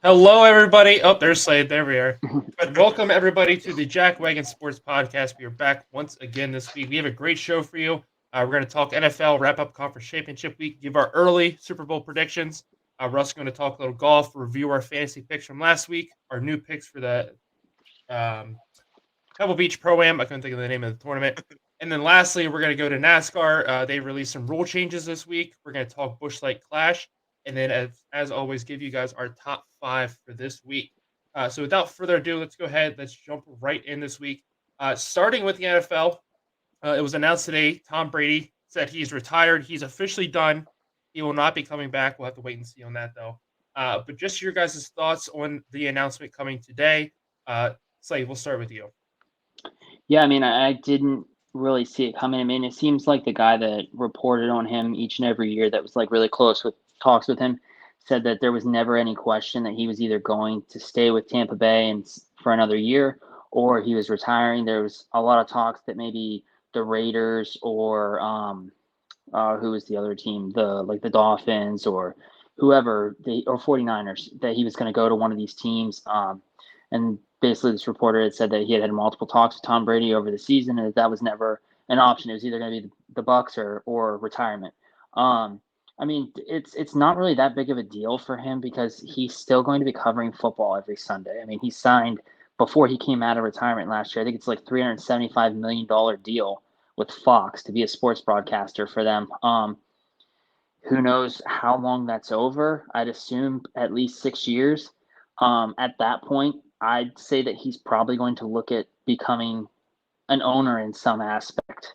Hello, everybody. Oh, there's Slade. There we are. But welcome, everybody, to the Wagon Sports Podcast. We are back once again this week. We have a great show for you. We're going to talk NFL, wrap up Conference Championship Week, give our early Super Bowl predictions. We're also going to talk a little golf, review our fantasy picks from last week, our new picks for the um, Pebble Beach Pro-Am. I couldn't think of the name of the tournament. And then lastly, we're going to go to NASCAR. They released some rule changes this week. We're going to talk Busch Light Clash. And then, as always, give you guys our top five for this week. So without further ado, let's go ahead. Let's jump right in this week. Starting with the NFL, it was announced today Tom Brady said he's retired. He's officially done. He will not be coming back. We'll have to wait and see on that, though. But just your guys' thoughts on the announcement coming today. Slade, we'll start with you. Yeah, I mean, I didn't really see it coming. I mean, it seems like the guy that reported on him each and every year that was like really close with talks with him said that there was never any question that he was either going to stay with Tampa Bay and for another year or he was retiring. There was a lot of talks that maybe the Raiders or who was the other team, the Dolphins or whoever, or 49ers, that he was going to go to one of these teams. And basically, this reporter had said that he had multiple talks with Tom Brady over the season, and that was never an option. It was either going to be the Bucks or retirement. I mean, it's not really that big of a deal for him because he's still going to be covering football every Sunday. I mean, he signed before he came out of retirement last year. I think it's like $375 million deal with Fox to be a sports broadcaster for them. Who knows how long that's over? I'd assume at least 6 years. At that point, I'd say that he's probably going to look at becoming an owner in some aspect.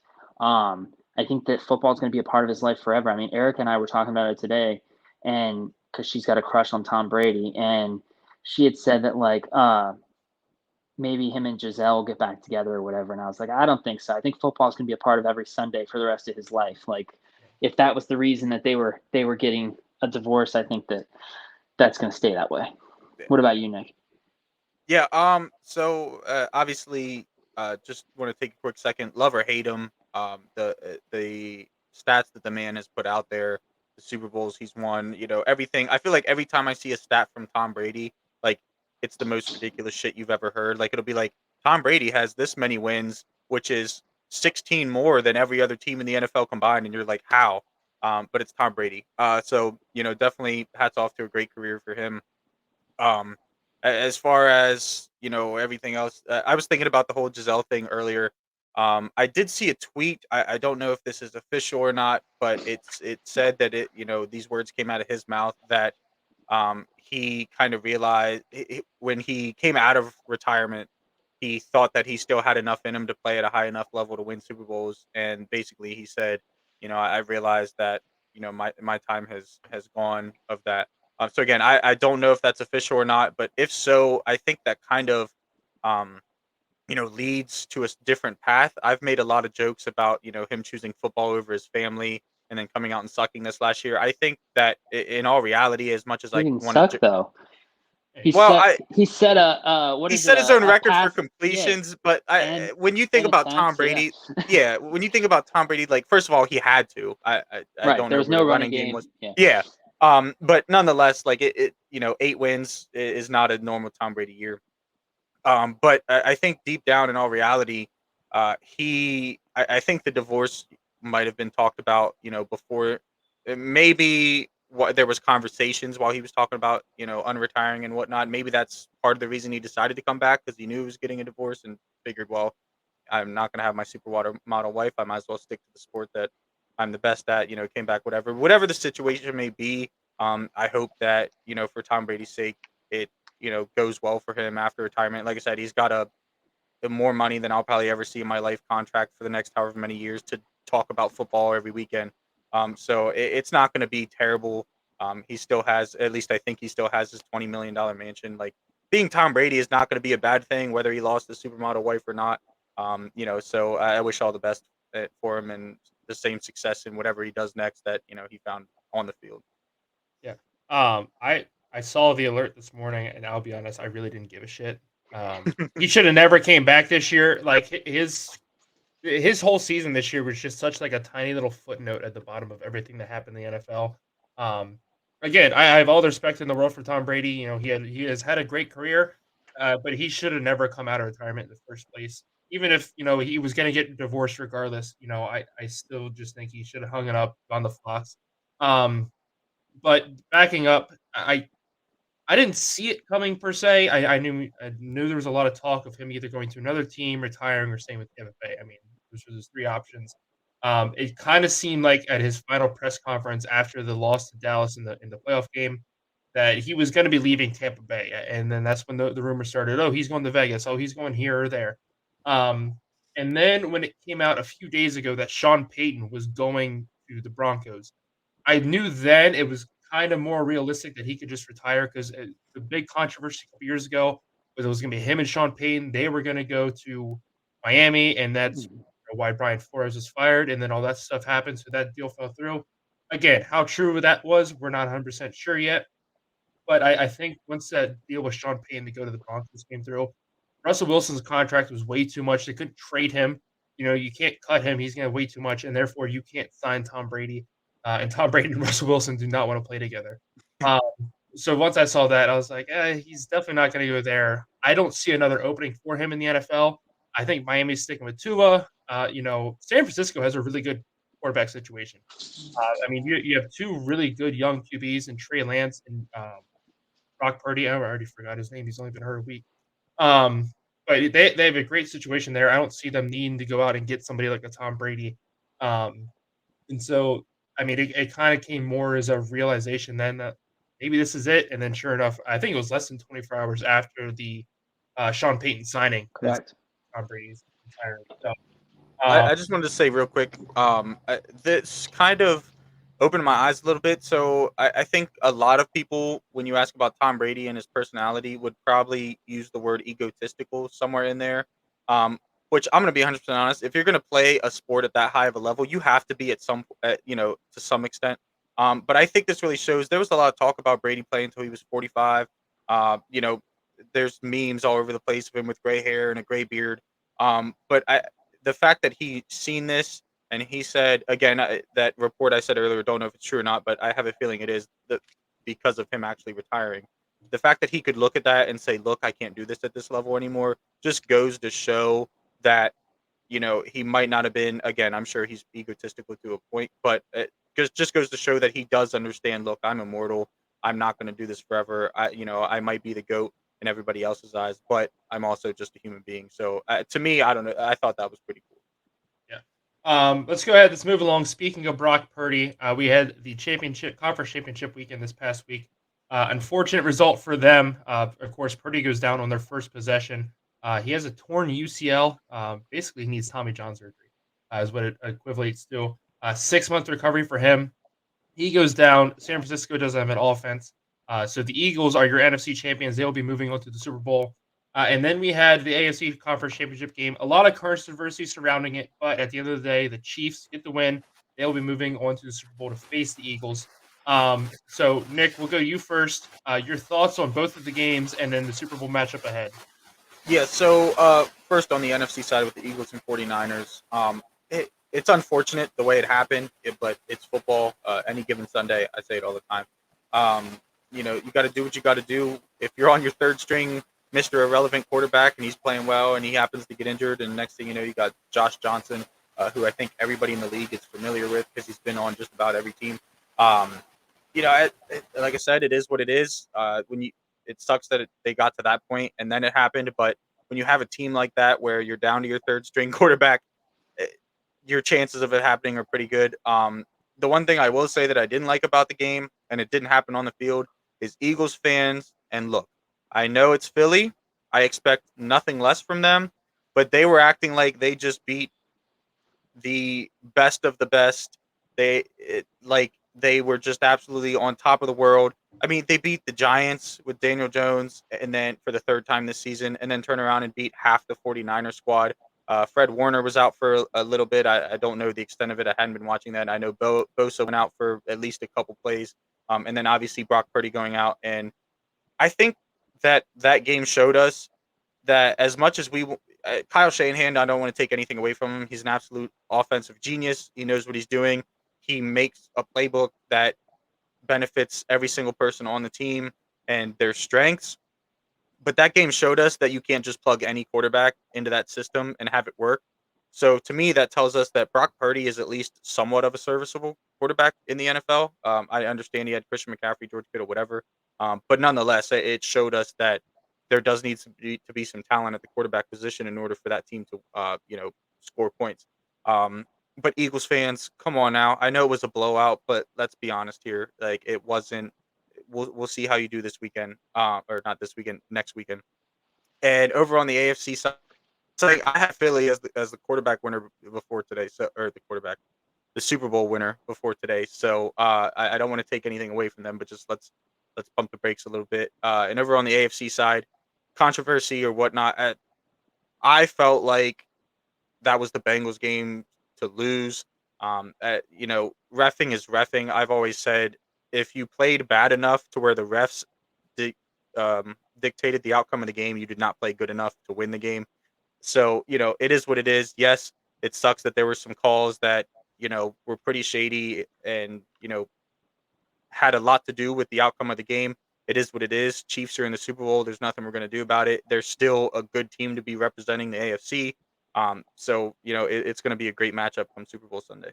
I think that football is going to be a part of his life forever. I mean, Erica and I were talking about it today, and because she's got a crush on Tom Brady, and she had said that maybe him and Giselle get back together or whatever. And I was like, I don't think so. I think football is going to be a part of every Sunday for the rest of his life. Like, if that was the reason that they were getting a divorce, I think that's going to stay that way. What about you, Nick? Yeah. Obviously, just want to take a quick second. Love or hate him. The stats that the man has put out there, the Super Bowls he's won, everything. I feel like every time I see a stat from Tom Brady, like it's the most ridiculous shit you've ever heard. Like it'll be like Tom Brady has this many wins, which is 16 more than every other team in the NFL combined, and you're like, how? But it's Tom Brady. So definitely hats off to a great career for him. Um, as far as everything else, I was thinking about the whole Giselle thing earlier. I did see a tweet. I don't know if this is official or not, but it said that these words came out of his mouth that he kind of realized when he came out of retirement, he thought that he still had enough in him to play at a high enough level to win Super Bowls, and basically he said, I realized that my time has gone of that. So again, I don't know if that's official or not, but if so, I think that kind of um, leads to a different path. I've made a lot of jokes about, him choosing football over his family and then coming out and sucking this last year. I think that in all reality, as much as He I didn't want to, suck though. He well, set a what he is it set his own a record for pass? Yeah, completions, but and when you think about Tom attempts. Yeah, Brady, yeah, when you think about Tom Brady, like first of all, he had to. I right. don't There know was where no the running running game game. was. Yeah, Yeah. But nonetheless, like 8 wins is not a normal Tom Brady year. But I think deep down, in all reality, I think the divorce might have been talked about, before. Maybe there was conversations while he was talking about, unretiring and whatnot. Maybe that's part of the reason he decided to come back because he knew he was getting a divorce and figured, well, I'm not going to have my model wife. I might as well stick to the sport that I'm the best at. Came back, whatever the situation may be. I hope that for Tom Brady's sake, it goes well for him after retirement. Like I said, he's got more money than I'll probably ever see in my life contract for the next however many years to talk about football every weekend. So it's not going to be terrible. He still has, at least I think he still has his $20 million mansion. Like being Tom Brady is not going to be a bad thing, whether he lost his supermodel wife or not. So I wish all the best for him and the same success in whatever he does next that he found on the field. Yeah. I saw the alert this morning, and I'll be honest, I really didn't give a shit. He should have never came back this year. Like his whole season this year was just such like a tiny little footnote at the bottom of everything that happened in the NFL. Um, Again, I have all the respect in the world for Tom Brady. He has had a great career, but he should have never come out of retirement in the first place. Even if he was going to get divorced regardless, I still just think he should have hung it up on the Fox. Um, but backing up, I didn't see it coming per se. I knew there was a lot of talk of him either going to another team, retiring, or staying with Tampa Bay. I mean, those were his 3 options. It kinda seemed like at his final press conference after the loss to Dallas in the playoff game that he was gonna be leaving Tampa Bay, and then that's when the rumor started, "Oh, he's going to Vegas. Oh, he's going here or there." Um, and then when it came out a few days ago that Sean Payton was going to the Broncos, I knew then it was kinda more realistic that he could just retire 'cause, the big controversy a couple years ago was it was gonna be him and Sean Payton. They were gonna go to Miami, and that's Mhm. why Brian Flores was fired, and then all that stuff happened, so that deal fell through. Again, how true that was, we're not 100% sure yet, but I think once that deal with Sean Payton to go to the Broncos came through, Russell Wilson's contract was way too much. They couldn't trade him. You can't cut him. He's gonna way too much, and therefore you can't sign Tom Brady. And Tom Brady and Russell Wilson do not want to play together. Um, so once I saw that, I was like, he's definitely not gonna go there. I don't see another opening for him in the NFL. I think Miami's sticking with Tua. San Francisco has a really good quarterback situation. I mean, you have 2 really good young QBs in Trey Lance and Brock Purdy. I already forgot his name. He's only been hurt a week. Um, but they have a great situation there. I don't see them needing to go out and get somebody like a Tom Brady. Um, and so, I mean, it kind of came more as a realization then that maybe this is it. And then, sure enough, I think it was less than 24 hours after the Sean Payton signing that Correct. Tom Brady's retiring. So, I just wanted to say real quick, this kind of opened my eyes a little bit. So I think a lot of people, when you ask about Tom Brady and his personality, would probably use the word egotistical somewhere in there. Um, which I'm going to be 100% honest. If you're going to play a sport at that high of a level, you have to be to some extent. But I think this really shows there was a lot of talk about Brady playing until he was 45. There's memes all over the place of him with gray hair and a gray beard. But the fact that he seen this and he said again that report I said earlier, don't know if it's true or not, but I have a feeling it is that because of him actually retiring. The fact that he could look at that and say, "Look, I can't do this at this level anymore," just goes to show that he might not have been. Again, I'm sure he's egotistical to a point, but it just goes to show that he does understand. Look, I'm immortal. I'm not going to do this forever. I might be the goat in everybody else's eyes, but I'm also just a human being. So to me, I don't know. I thought that was pretty cool. yeah. Let's go ahead. Let's move along. Speaking of Brock Purdy, we had the conference championship weekend this past week. Unfortunate result for them. Of course, Purdy goes down on their first possession. He has a torn UCL. Basically, he needs Tommy John surgery, is what it equates to. 6 month recovery for him. He goes down. San Francisco doesn't have an offense. So the Eagles are your NFC champions. They will be moving on to the Super Bowl. And then we had the AFC Conference Championship game. A lot of controversy surrounding it, but at the end of the day, the Chiefs get the win. They'll be moving on to the Super Bowl to face the Eagles. So Nick, we'll go you first. Your thoughts on both of the games, and then the Super Bowl matchup ahead. Yeah, so first on the NFC side with the Eagles and 49ers, it's unfortunate the way it happened, but it's football. Any given Sunday, I say it all the time. You got to do what you got to do. If you're on your third string, Mr. Irrelevant quarterback, and he's playing well, and he happens to get injured, and next thing you know, you got Josh Johnson, who I think everybody in the league is familiar with because he's been on just about every team. Um, like I said, it is what it is. It sucks that they got to that point and then it happened. But when you have a team like that where you're down to your third string quarterback, eh, your chances of it happening are pretty good. The one thing I will say that I didn't like about the game, and it didn't happen on the field, is Eagles fans. And look, I know it's Philly. I expect nothing less from them, but they were acting like they just beat the best of the best. Like they were just absolutely on top of the world. I mean, they beat the Giants with Daniel Jones, and then for the third time this season, and then turn around and beat half the 49er squad. Fred Warner was out for a little bit. I don't know the extent of it. I hadn't been watching that. I know Bosa went out for at least a couple plays, and then obviously Brock Purdy going out. And I think that game showed us that as much as Kyle Shanahan, I don't want to take anything away from him. He's an absolute offensive genius. He knows what he's doing. He makes a playbook that benefits every single person on the team and their strengths. But that game showed us that you can't just plug any quarterback into that system and have it work. So to me, that tells us that Brock Purdy is at least somewhat of a serviceable quarterback in the NFL. I understand he had Christian McCaffrey, George Kittle, whatever, but nonetheless, it showed us that there does need to be some talent at the quarterback position in order for that team to, score points. Um, but Eagles fans, come on now. I know it was a blowout, but let's be honest here. Like it wasn't. We'll see how you do this weekend, or not this weekend, next weekend. And over on the AFC side, it's like I had Philly as the quarterback winner before today, so or the Super Bowl winner before today. So I don't want to take anything away from them, but just let's pump the brakes a little bit. And over on the AFC side, controversy or whatnot, I felt like that was the Bengals game to lose. Reffing is reffing. I've always said if you played bad enough to where the refs di- dictated the outcome of the game, you did not play good enough to win the game. So, it is what it is. Yes, it sucks that there were some calls that, were pretty shady and, had a lot to do with the outcome of the game. It is what it is. Chiefs are in the Super Bowl. There's nothing we're going to do about it. They're still a good team to be representing the AFC. So it's going to be a great matchup come Super Bowl Sunday.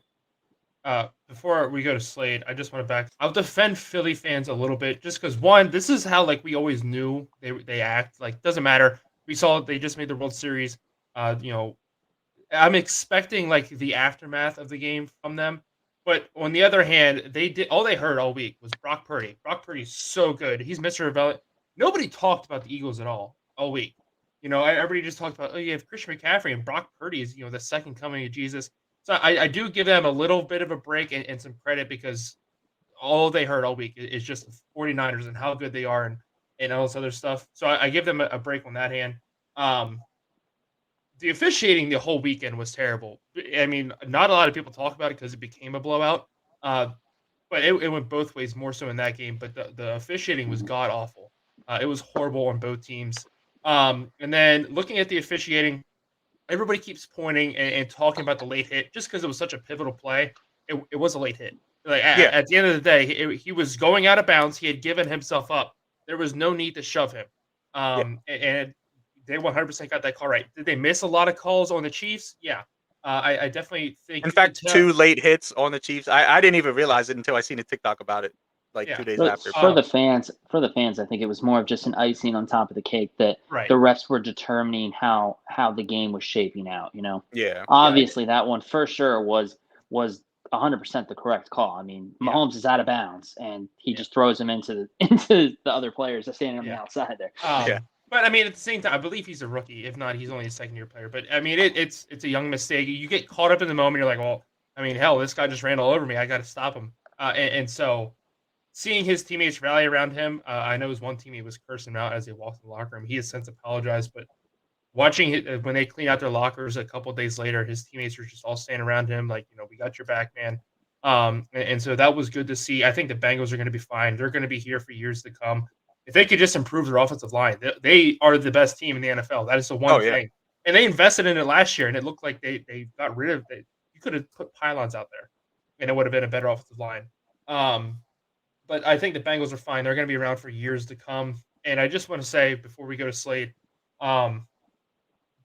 Before we go to Slade, I just want to back. I'll defend Philly fans a little bit, just because one, this is how like we always knew they act. Like doesn't matter. We saw they just made the World Series. I'm expecting like the aftermath of the game from them. But on the other hand, they did all they heard all week was Brock Purdy. Brock Purdy's so good. He's Mr. Irrelevant. Nobody talked about the Eagles at all week. Everybody just talked about, oh, you have Christian McCaffrey and Brock Purdy is, the second coming of Jesus. So I do give them a little bit of a break and some credit because all they heard all week is just the 49ers and how good they are and all this other stuff. So I give them a break on that hand. The officiating the whole weekend was terrible. I mean, not a lot of people talk about it because it became a blowout. But it went both ways, more so in that game. But the officiating was god awful. It was horrible on both teams. And then looking at the officiating, everybody keeps pointing and talking about the late hit just because it was such a pivotal play. It was a late hit. Like Yeah. at the end of the day, he was going out of bounds. He had given himself up. There was no need to shove him. Yeah. And they 100% got that call right. Did they miss a lot of calls on the Chiefs? Yeah. I definitely think In you could fact, tell. 2 late hits on the Chiefs. I didn't even realize it until I seen a TikTok about it like 2 Yeah. days For, after. for the fans, I think it was more of just an icing on top of the cake that Right. the refs were determining how the game was shaping out. Yeah. Obviously that one for sure was 100% the correct call. I mean, Yeah. Mahomes is out of bounds and he Yeah. just throws him into the other players that standing on the Yeah. outside there. Yeah. But I mean, at the same time, I believe he's a rookie. If not, he's only a second-year player. But I mean, it's a young mistake. You get caught up in the moment. You're like, well, I mean, hell, this guy just ran all over me. I got to stop him. And so, seeing his teammates rally around him, I know his one teammate was cursing him out as they walked in the locker room. He has since apologized, but watching it when they clean out their lockers a couple days later, his teammates were just all standing around him, like, we got your back, man. And so that was good to see. I think the Bengals are going to be fine. They're going to be here for years to come. If they could just improve their offensive line, they are the best team in the NFL. That is the one Oh, yeah. thing. And they invested in it last year, and it looked like they got rid of it. You could have put pylons out there, and it would have been a better offensive line. But I think the Bengals are fine. They're going to be around for years to come. And I just want to say before we go to Slade, the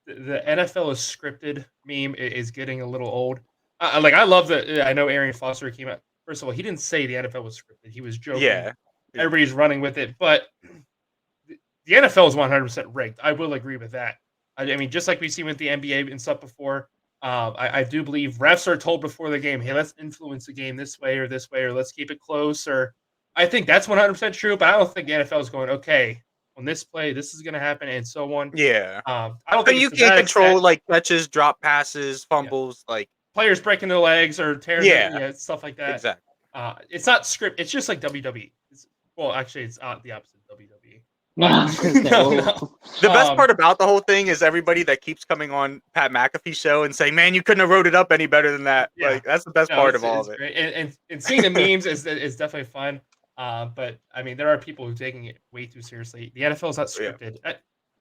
NFL is scripted meme is getting a little old. I love that. I know Arian Foster came out. First of all, he didn't say the NFL was scripted. He was joking. Yeah. Everybody's running with it, but the NFL is 100% rigged. I will agree with that. I mean, just like we've seen with the NBA and stuff before, I do believe refs are told before the game, hey, let's influence the game this way, or let's keep it close. Or I think that's 100% true, but I don't think the NFL is going, okay, on this play, this is going to happen, and so on. Yeah. I don't But think you it's to can't that control extent. like catches, drop passes, fumbles, like Players breaking their legs or tearing Yeah. stuff like that. exactly. It's not script. It's just like WWE. Well, actually, it's the opposite of WWE. No, I was gonna say, The best part about the whole thing is everybody that keeps coming on Pat McAfee's show and saying, "Man, you couldn't have wrote it up any better than that." Yeah. Like that's the best part of all of it. Great. And seeing the memes is definitely fun. But I mean, there are people who are taking it way too seriously. The NFL is not scripted. Yeah.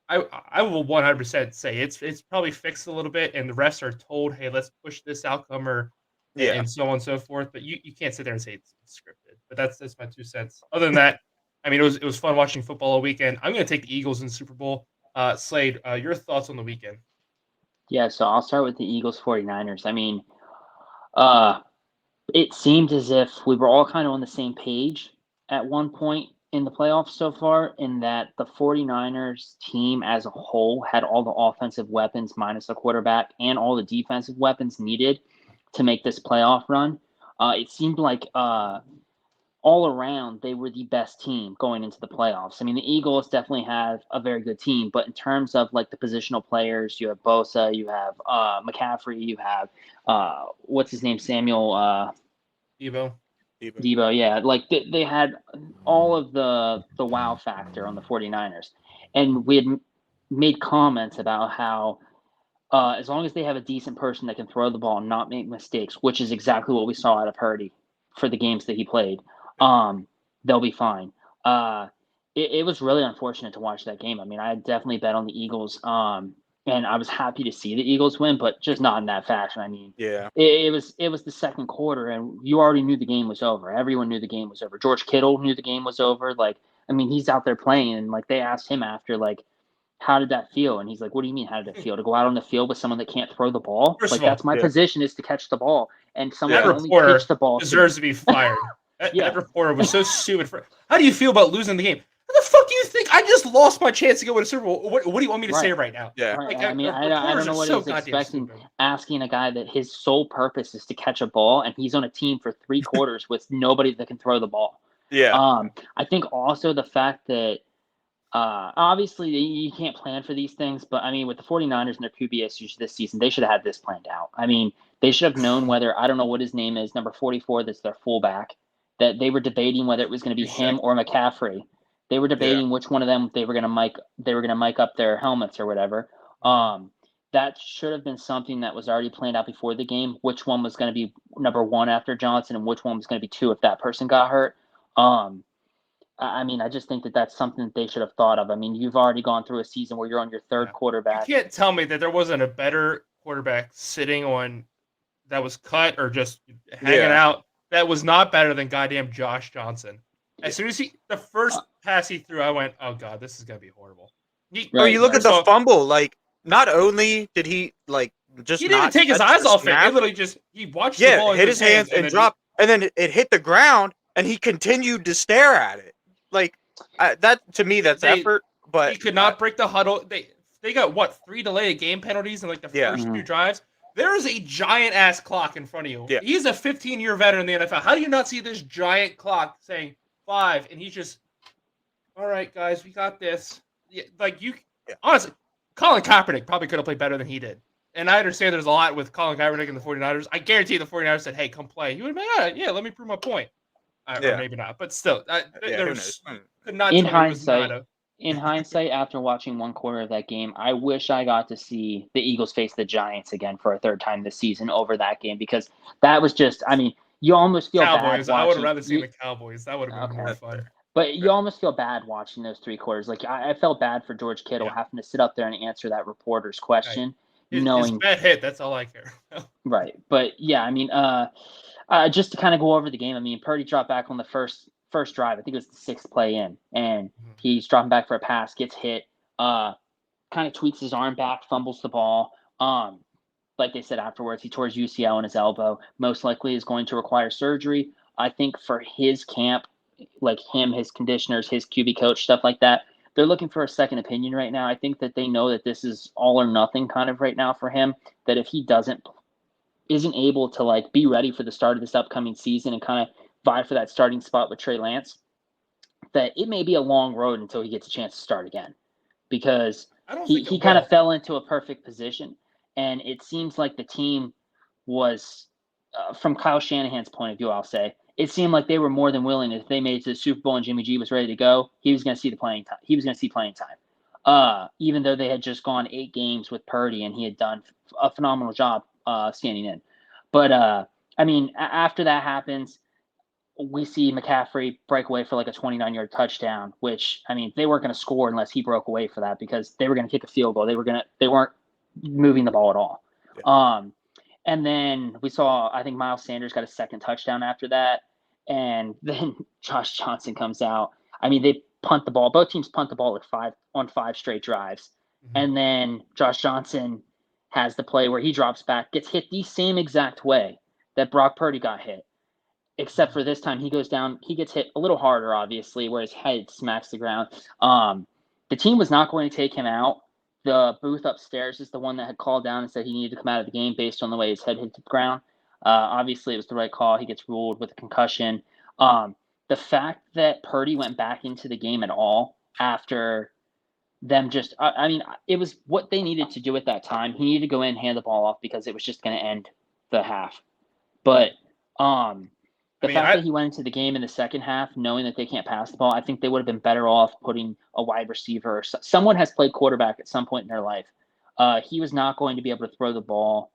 I will 100% say it's probably fixed a little bit, and the refs are told, "Hey, let's push this outcome," and so on and so forth. But you can't sit there and say it's scripted. But that's my 2 cents. Other than that, I mean, it was fun watching football all weekend. I'm going to take the Eagles in the Super Bowl. Slade, your thoughts on the weekend? Yeah, so I'll start with the Eagles 49ers. I mean, it seemed as if we were all kind of on the same page at one point in the playoffs so far, in that the 49ers team as a whole had all the offensive weapons minus the quarterback and all the defensive weapons needed to make this playoff run. It seemed like all around they were the best team going into the playoffs. I mean, the Eagles definitely have a very good team, but in terms of like the positional players, you have Bosa, you have McCaffrey, you have what's his name, Samuel Debo, yeah. Like they had all of the wow factor on the 49ers. And we had made comments about how as long as they have a decent person that can throw the ball and not make mistakes, which is exactly what we saw out of Purdy for the games that he played, they'll be fine. It was really unfortunate to watch that game. I mean, I definitely bet on the Eagles, and I was happy to see the Eagles win, but just not in that fashion. I mean, it was the second quarter, and you already knew the game was over. Everyone knew the game was over. George Kittle knew the game was over. Like, I mean, he's out there playing, and like they asked him after, like, how did that feel? And he's like, what do you mean, how did it feel? To go out on the field with someone that can't throw the ball? First like, of all, that's my position, is to catch the ball. And someone that can only reporter pitch the ball deserves to be fired. That reporter was so stupid. How do you feel about losing the game? What the fuck do you think? I just lost my chance to go to the Super Bowl. What do you want me to say right now? Yeah. Right. Like, I mean, I don't know what he's expecting, asking a guy that his sole purpose is to catch a ball, and he's on a team for 3 quarters with nobody that can throw the ball. Yeah. I think also the fact that obviously you can't plan for these things, but I mean, with the 49ers and their QB issues this season, they should have had this planned out. I mean, they should have known whether, I don't know what his name is, number 44, that's their fullback, that they were debating whether it was going to be him or McCaffrey. They were debating which one of them they were going to mic up their helmets or whatever. That should have been something that was already planned out before the game, which one was going to be number 1 after Johnson and which one was going to be 2 if that person got hurt. I mean, I just think that that's something that they should have thought of. I mean, you've already gone through a season where you're on your 3rd quarterback. You can't tell me that there wasn't a better quarterback sitting on that was cut or just hanging out that was not better than goddamn Josh Johnson. As soon as the first pass he threw, I went, "Oh god, this is gonna be horrible." You look at the fumble. Like, not only did he he didn't even take his eyes off it. He literally he watched the ball, hit his hands and dropped, and then it hit the ground, and he continued to stare at it. Like that to me, that's effort. But he could not break the huddle. They got 3 delayed game penalties in like the first 2 drives. There is a giant ass clock in front of you. Yeah. He's a 15-year veteran in the NFL. How do you not see this giant clock saying 5? And he's just, all right, guys, we got this. Honestly, Colin Kaepernick probably could have played better than he did. And I understand there's a lot with Colin Kaepernick and the 49ers. I guarantee the 49ers said, hey, come play. He would have been, let me prove my point. Or maybe not. But still, could not in hindsight, after watching 1 quarter of that game, I wish I got to see the Eagles face the Giants again for a 3rd time this season over that game, because that was just, I mean, you almost feel Cowboys. bad watching. I would have rather seen the Cowboys. That would have been more fun. But you almost feel bad watching those 3 quarters. Like, I felt bad for George Kittle having to sit up there and answer that reporter's question. Knowing his bad hit, that's all I care. Right. But, yeah, I mean, just to kind of go over the game, I mean, Purdy dropped back on the first drive. I think it was the 6th play in, and he's dropping back for a pass, gets hit, kind of tweaks his arm back, fumbles the ball. Like they said afterwards, he tore his UCL in his elbow. Most likely is going to require surgery. I think for his camp, like him, his conditioners, his QB coach, stuff like that, they're looking for a second opinion right now. I think that they know that this is all or nothing kind of right now for him, that if he isn't able to like be ready for the start of this upcoming season and kind of vie for that starting spot with Trey Lance, that it may be a long road until he gets a chance to start again, because he kind of fell into a perfect position. And it seems like the team was, from Kyle Shanahan's point of view, I'll say, it seemed like they were more than willing. If they made it to the Super Bowl and Jimmy G was ready to go, he was going to see the playing time. He was going to see playing time. Even though they had just gone 8 games with Purdy and he had done a phenomenal job standing in. But I mean, after that happens, we see McCaffrey break away for like a 29-yard touchdown, which, I mean, they weren't going to score unless he broke away for that because they were going to kick a field goal. They weren't moving the ball at all. Yeah. And then we saw, I think Miles Sanders got a second touchdown after that. And then Josh Johnson comes out. I mean, they punt the ball. Both teams punt the ball on 5 straight drives. Mm-hmm. And then Josh Johnson has the play where he drops back, gets hit the same exact way that Brock Purdy got hit. Except for this time, he goes down. He gets hit a little harder, obviously, where his head smacks the ground. The team was not going to take him out. The booth upstairs is the one that had called down and said he needed to come out of the game based on the way his head hit the ground. Obviously, it was the right call. He gets ruled with a concussion. The fact that Purdy went back into the game at all after them I mean, it was what they needed to do at that time. He needed to go in and hand the ball off because it was just going to end the half. But the fact that he went into the game in the second half knowing that they can't pass the ball, I think they would have been better off putting a wide receiver. Someone has played quarterback at some point in their life. He was not going to be able to throw the ball,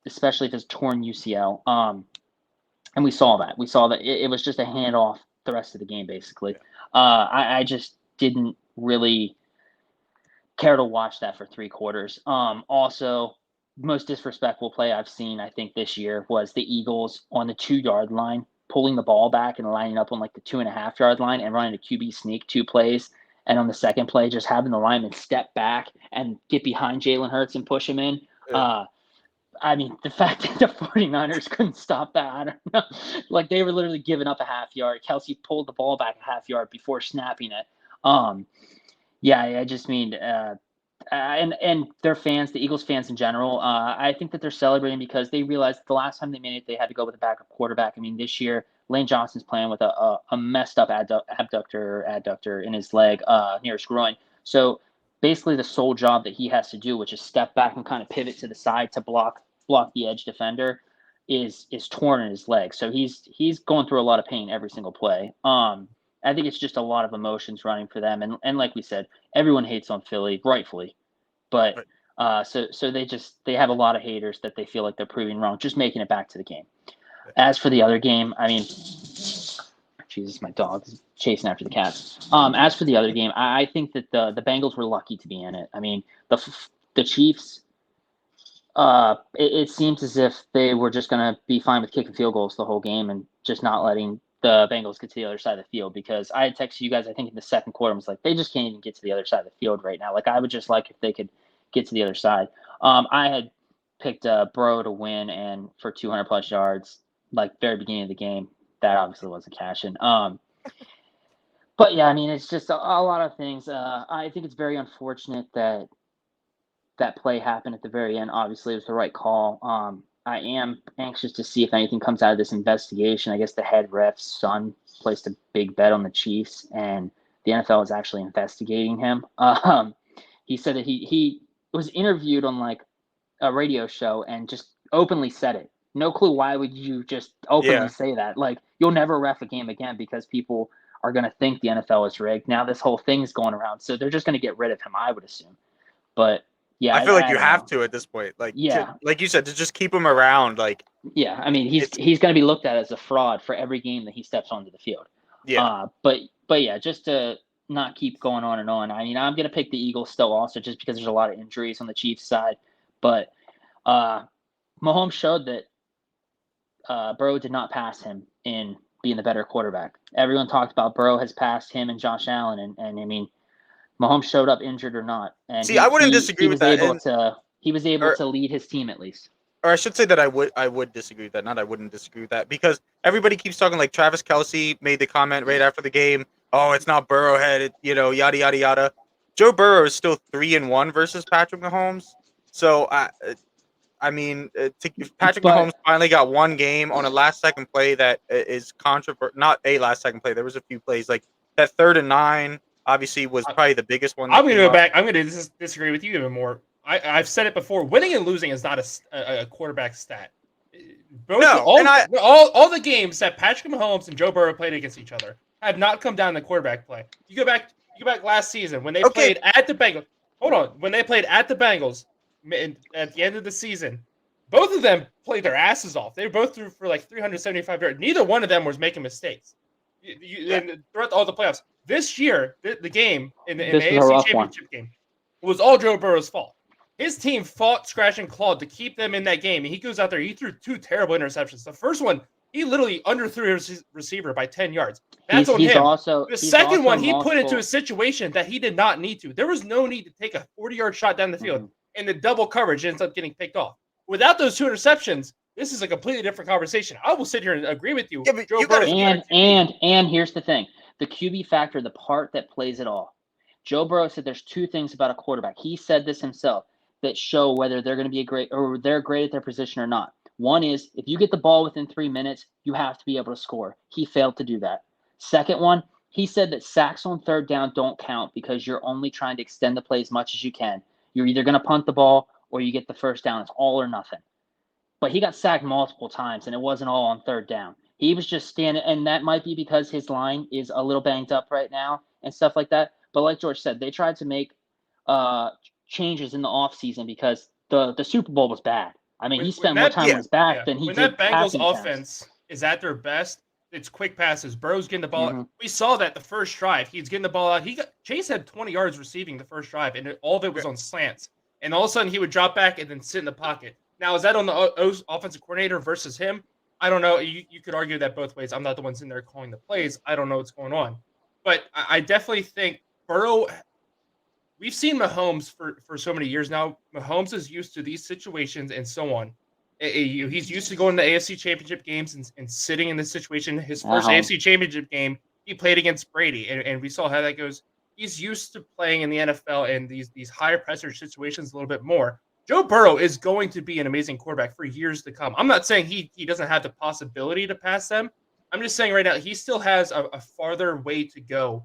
especially if it's torn UCL. And we saw that. It was just a handoff the rest of the game, basically. I just didn't really care to watch that for 3 quarters. Also, most disrespectful play I've seen, I think, this year was the Eagles on the 2-yard line, pulling the ball back and lining up on like the 2.5-yard line and running a QB sneak 2 plays. And on the second play, just having the lineman step back and get behind Jalen Hurts and push him in. Yeah. I mean, the fact that the 49ers couldn't stop that, I don't know. Like, they were literally giving up a half yard. Kelsey pulled the ball back a half yard before snapping it. Yeah, I just mean, and their fans, the Eagles fans in general, I think that they're celebrating because they realized the last time they made it, they had to go with a backup quarterback. I mean, this year, Lane Johnson's playing with a messed up adductor in his leg near his groin. So basically the sole job that he has to do, which is step back and kind of pivot to the side to block the edge defender, is torn in his leg. So he's going through a lot of pain every single play. I think it's just a lot of emotions running for them. And like we said, everyone hates on Philly, rightfully. But so they have a lot of haters that they feel like they're proving wrong, just making it back to the game. As for the other game, I mean, Jesus, my dog is chasing after the cats. As for the other game, I think that the Bengals were lucky to be in it. I mean, the Chiefs, it seems as if they were just going to be fine with kicking field goals the whole game and just not letting the Bengals get to the other side of the field, because I had texted you guys, I think in the second quarter, I was like, they just can't even get to the other side of the field right now. Like, I would just like if they could get to the other side. I had picked Burrow to win and for 200 plus yards, like very beginning of the game. That obviously wasn't cashing. But yeah, I mean, it's just a lot of things. I think it's very unfortunate that play happened at the very end. Obviously, it was the right call. I am anxious to see if anything comes out of this investigation. I guess the head ref's son placed a big bet on the Chiefs, and the NFL is actually investigating him. He said that he was interviewed on like a radio show and just openly said it. No clue why would you just openly say that? Like, you'll never ref a game again because people are going to think the NFL is rigged. Now this whole thing is going around, so they're just going to get rid of him, I would assume. But yeah, I feel like you have to at this point. Like, like you said, to just keep him around. Like, yeah, I mean, he's going to be looked at as a fraud for every game that he steps onto the field. Yeah. But yeah, just to not keep going on and on. I mean, I'm going to pick the Eagles still also just because there's a lot of injuries on the Chiefs side. But Mahomes showed that Burrow did not pass him in being the better quarterback. Everyone talked about Burrow has passed him and Josh Allen, and I mean, Mahomes showed up injured or not. And I wouldn't disagree with that. He was able to lead his team at least. Or I should say that I would disagree with that. Not I wouldn't disagree with that, because everybody keeps talking, like Travis Kelce made the comment right after the game. Oh, it's not Burrowhead, yada yada yada. Joe Burrow is still 3-1 versus Patrick Mahomes. So Patrick Mahomes finally got one game on a last-second play that is controversial. Not a last-second play. There was a few plays like that 3rd and 9. Obviously, was probably the biggest one. I'm going to go back. I'm going to disagree with you even more. I've said it before. Winning and losing is not a quarterback stat. All the games that Patrick Mahomes and Joe Burrow played against each other have not come down to quarterback play. You go back last season when they played at the Bengals. Hold on, when they played at the Bengals at the end of the season, both of them played their asses off. They both threw for like 375 yards. Neither one of them was making mistakes. And throughout all the playoffs this year, the game in the AFC Championship game was all Joe Burrow's fault. His team fought, scratched, and clawed to keep them in that game. And he goes out there, he threw 2 terrible interceptions. The first one, he literally underthrew his receiver by 10 yards. That's on him. The second one, he put into a situation that he did not need to. There was no need to take a 40-yard shot down the field, and the double coverage ends up getting picked off. Without those 2 interceptions, this is a completely different conversation. I will sit here and agree with you. Yeah, but Joe Burrow and here's the thing. The QB factor, the part that plays it all. Joe Burrow said there's 2 things about a quarterback. He said this himself that show whether they're going to be they're great at their position or not. One is if you get the ball within 3 minutes, you have to be able to score. He failed to do that. Second one, he said that sacks on third down don't count because you're only trying to extend the play as much as you can. You're either going to punt the ball or you get the first down. It's all or nothing. But he got sacked multiple times, and it wasn't all on third down. He was just standing, and that might be because his line is a little banged up right now and stuff like that. But like George said, they tried to make changes in the offseason because the Super Bowl was bad. I mean, he spent more time on his back than he did. When that Bengals offense is at their best, it's quick passes. Burrow's getting the ball. We saw that the first drive. He's getting the ball out. Chase had 20 yards receiving the first drive, and all of it was on slants. And all of a sudden, he would drop back and then sit in the pocket. Now, is that on the offensive coordinator versus him? I don't know. You could argue that both ways. I'm not the one sitting there calling the plays. I don't know what's going on. But I definitely think Burrow – we've seen Mahomes for so many years now. Mahomes is used to these situations and so on. He's used to going to AFC Championship games and sitting in this situation. His first AFC Championship game, he played against Brady, and we saw how that goes. He's used to playing in the NFL and these higher pressure situations a little bit more. Joe Burrow is going to be an amazing quarterback for years to come. I'm not saying he doesn't have the possibility to pass them. I'm just saying right now he still has a farther way to go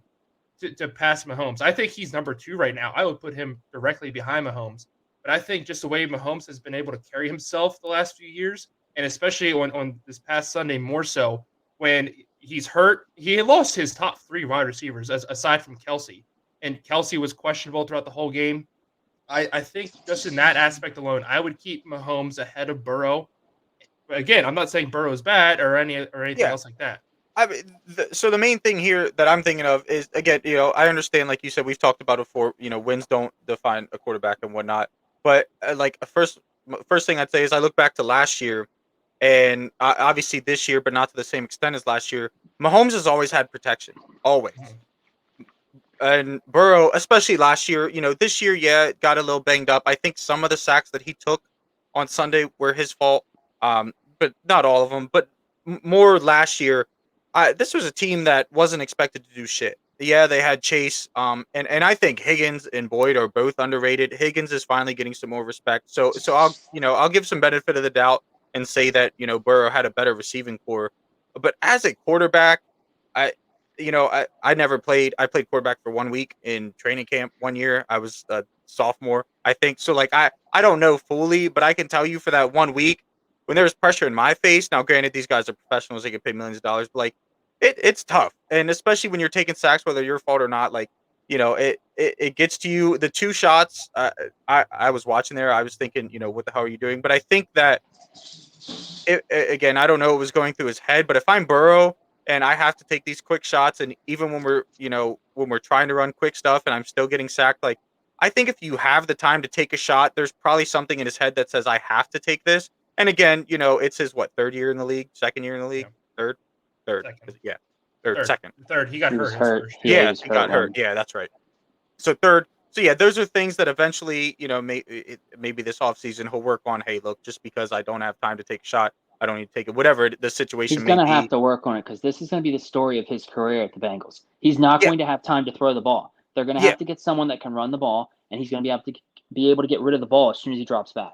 to pass Mahomes. I think he's number 2 right now. I would put him directly behind Mahomes. But I think just the way Mahomes has been able to carry himself the last few years, and especially on this past Sunday more so, when he's hurt, he lost his top 3 wide receivers aside from Kelsey. And Kelsey was questionable throughout the whole game. I think just in that aspect alone, I would keep Mahomes ahead of Burrow. But again, I'm not saying Burrow's bad or anything else like that. I mean, so the main thing here that I'm thinking of is, again, I understand, like you said, we've talked about it before, wins don't define a quarterback and whatnot. But first thing I'd say is I look back to last year, and obviously this year, but not to the same extent as last year. Mahomes has always had protection, always. And Burrow, especially last year, this year, got a little banged up. I think some of the sacks that he took on Sunday were his fault, but not all of them. But more last year, this was a team that wasn't expected to do shit. Yeah, they had Chase, and I think Higgins and Boyd are both underrated. Higgins is finally getting some more respect. So I'll give some benefit of the doubt and say that Burrow had a better receiving core. But as a quarterback, I never played. I played quarterback for 1 week in training camp 1 year. I was a sophomore, I think. So I don't know fully, but I can tell you for that 1 week when there was pressure in my face. Now, granted, these guys are professionals; they get paid millions of dollars. But it's tough, and especially when you're taking sacks, whether your fault or not. It gets to you. The 2 shots, I was watching there. I was thinking, what the hell are you doing? But I think that again, I don't know what was going through his head. But if I'm Burrow and I have to take these quick shots, and even when we're trying to run quick stuff, and I'm still getting sacked, I think if you have the time to take a shot, there's probably something in his head that says I have to take this. And again, it's his 3rd year in the league, 2nd year in the league, third, second. Third. He got hurt. He got hurt. Yeah, that's right. So third. So yeah, those are things that eventually, maybe this offseason he'll work on. Hey, look, just because I don't have time to take a shot, I don't need to take it. Whatever the situation may be. He's going to have to work on it because this is going to be the story of his career at the Bengals. He's not going to have time to throw the ball. They're going to have to get someone that can run the ball, and he's going to be able to get rid of the ball as soon as he drops back.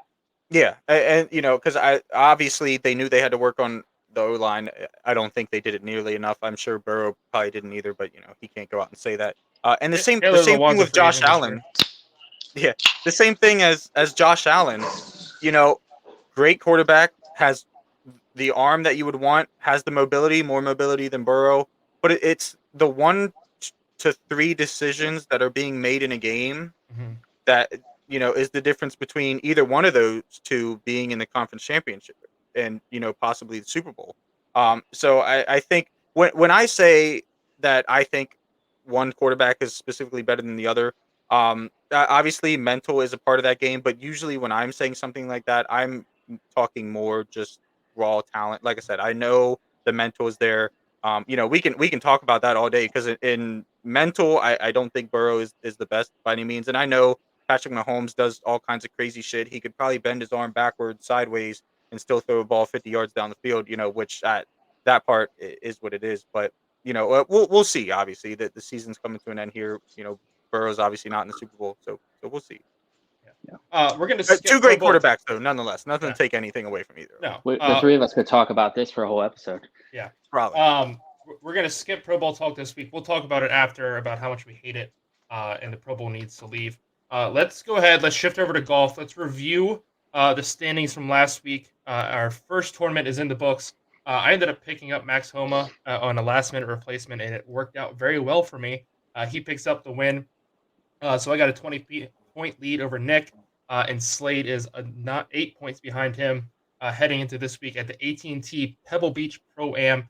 Yeah, and because obviously they knew they had to work on the O-line. I don't think they did it nearly enough. I'm sure Burrow probably didn't either, but he can't go out and say that. And the same thing with Josh Allen. Yeah, the same thing as Josh Allen. Great quarterback, has the arm that you would want, has the mobility, more mobility than Burrow, but it's the 1 to 3 decisions that are being made in a game Mhm. that is the difference between either one of those two being in the conference championship and possibly the Super Bowl. So I think when I say that I think one quarterback is specifically better than the other, obviously mental is a part of that game, but usually when I'm saying something like that, I'm talking more just raw talent. Like I said, I know the mental is there. We can talk about that all day because in mental, I don't think Burrow is the best by any means, and I know Patrick Mahomes does all kinds of crazy shit. He could probably bend his arm backwards, sideways, and still throw a ball 50 yards down the field. Which that part is what it is. But we'll see. Obviously, that the season's coming to an end here. Burrow's obviously not in the Super Bowl, so we'll see. We're gonna Two skip Pro great Bowl. quarterbacks, though, nonetheless. Nothing Yeah. to take anything away from either. No. The three of us could talk about this for a whole episode. Yeah. Probably. We're gonna skip Pro Bowl talk this week. We'll talk about it after, about how much we hate it, and the Pro Bowl needs to leave. Let's go ahead. Let's shift over to golf. Let's review the standings from last week. Our first tournament is in the books. I ended up picking up Max Homa on a last-minute replacement, and it worked out very well for me. He picks up the win. So I got a 20-point lead over Nick, and Slade is not 8 points behind him heading into this week at the AT&T Pebble Beach Pro-Am.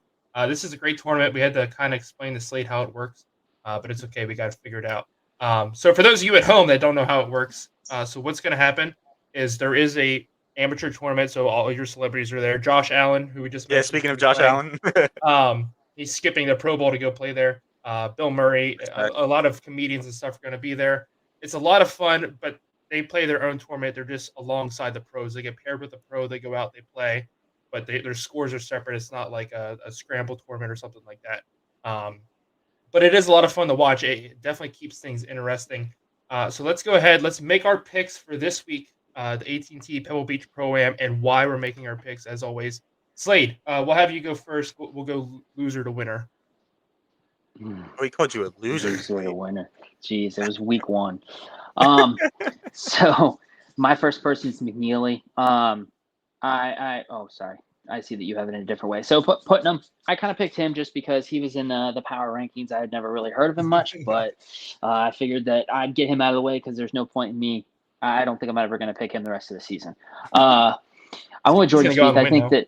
This is a great tournament. We had to kind of explain to Slade how it works, but it's okay. We got it figured out. So for those of you at home that don't know how it works, so what's going to happen is there is a amateur tournament, so all your celebrities are there. Josh Allen, who we just mentioned, Speaking of Josh Allen, he's skipping the Pro Bowl to go play there. Bill Murray, a lot of comedians and stuff are going to be there. It's a lot of fun, but they play their own tournament. They're just alongside the pros. They get paired with the pro. They go out, they play, but their scores are separate. It's not like a scramble tournament or something like that. But it is a lot of fun to watch. It definitely keeps things interesting. So let's go ahead. Let's make our picks for this week, the AT&T Pebble Beach Pro-Am, and why we're making our picks, as always. Slade, we'll have you go first. We'll go loser to winner. Oh, he called you a loser. Loser to winner. Jeez, it was week 1. So my first person is McNeely. Sorry. I see that you have it in a different way. So Putnam, I kind of picked him just because he was in the power rankings. I had never really heard of him much, but I figured that I'd get him out of the way because there's no point in me. I don't think I'm ever going to pick him the rest of the season. I went with Jordan Spieth. I think that,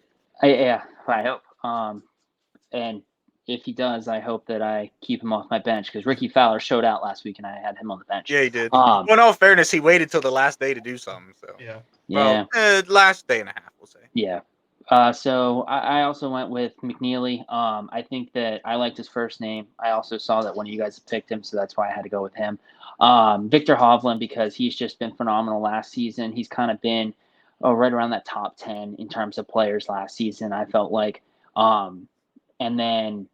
I hope. And if he does, I hope that I keep him off my bench because Ricky Fowler showed out last week and I had him on the bench. Yeah, he did. Well, in all fairness, he waited till the last day to do something. So Yeah. Well, last day and a half, we'll say. Yeah. So I also went with McNeely. I think that I liked his first name. I also saw that one of you guys picked him, so that's why I had to go with him. Victor Hovland, because he's just been phenomenal last season. He's kind of been right around that top 10 in terms of players last season, I felt like. And then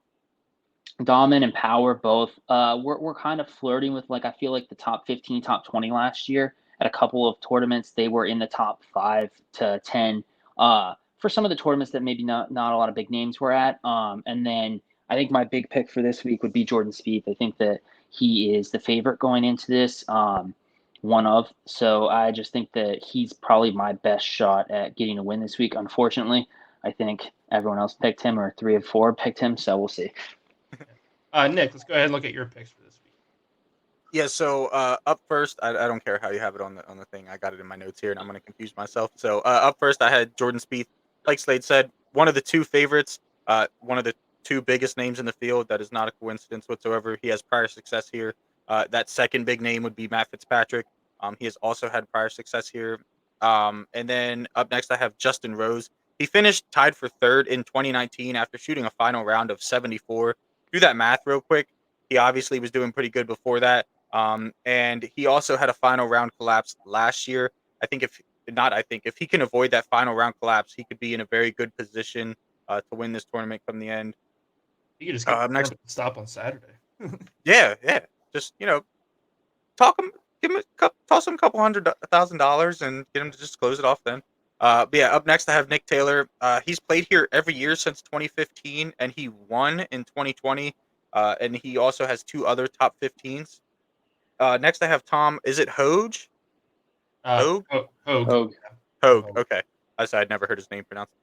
Dahlman and Power both were kind of flirting with, like, I feel like the top 15, top 20 last year. At a couple of tournaments, they were in the top 5 to 10 for some of the tournaments that maybe not a lot of big names were at. And then I think my big pick for this week would be Jordan Spieth. I think that he is the favorite going into this, So I just think that he's probably my best shot at getting a win this week. Unfortunately, I think everyone else picked him, or 3 of 4 picked him, so we'll see. Nick, let's go ahead and look at your picks for this week. Yeah, so up first, I don't care how you have it on the thing. I got it in my notes here, and I'm going to confuse myself. So up first, I had Jordan Spieth. Like Slade said, one of the 2 favorites, one of the 2 biggest names in the field. That is not a coincidence whatsoever. He has prior success here. That second big name would be Matt Fitzpatrick. He has also had prior success here. And then up next, I have Justin Rose. He finished tied for 3rd in 2019 after shooting a final round of 74. Do that math real quick. He obviously was doing pretty good before that. And he also had a final round collapse last year. If he can avoid that final round collapse, he could be in a very good position to win this tournament come the end. You could just get next stop on Saturday. Yeah. Just toss him a couple $100,000 and get him to just close it off then. But yeah, up next I have Nick Taylor. He's played here every year since 2015, and he won in 2020. And he also has 2 other top 15s. Next I have Tom. Is it Hoge? Hogue. Hogue. Okay. I said I'd never heard his name pronounced.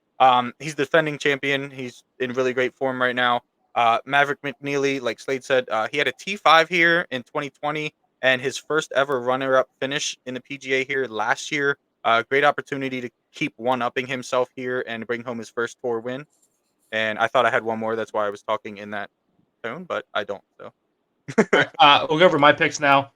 He's the defending champion. He's in really great form right now. Maverick McNeely, like Slade said, he had a T5 here in 2020 and his first ever runner-up finish in the PGA here last year. Great opportunity to keep one-upping himself here and bring home his first tour win. And I thought I had one more. That's why I was talking in that tone, but I don't. So All right, we'll go over my picks now.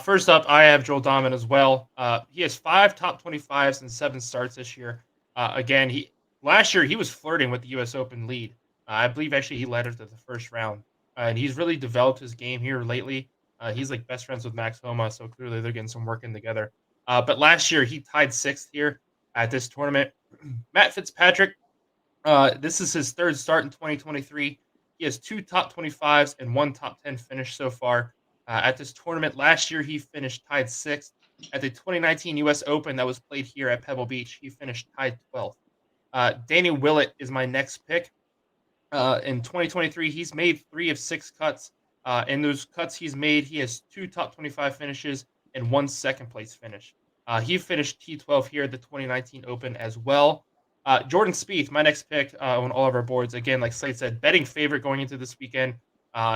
First up, I have Joel Dahman as well. He has 5 top 25s and 7 starts this year. Again, last year he was flirting with the U.S. Open lead. I believe actually he led it to the first round, and he's really developed his game here lately. He's like best friends with Max Homa, so clearly they're getting some work in together. But last year he tied 6th here at this tournament. Matt Fitzpatrick, this is his 3rd start in 2023. He has 2 top 25s and 1 top 10 finish so far at this tournament. Last year, he finished tied 6th. At the 2019 U.S. Open that was played here at Pebble Beach, he finished tied 12th. Danny Willett is my next pick. In 2023, he's made 3 of 6 cuts. In those cuts he's made, he has 2 top 25 finishes and 1 second place finish. He finished T12 here at the 2019 Open as well. Jordan Spieth, my next pick on all of our boards. Again, like Slade said, betting favorite going into this weekend.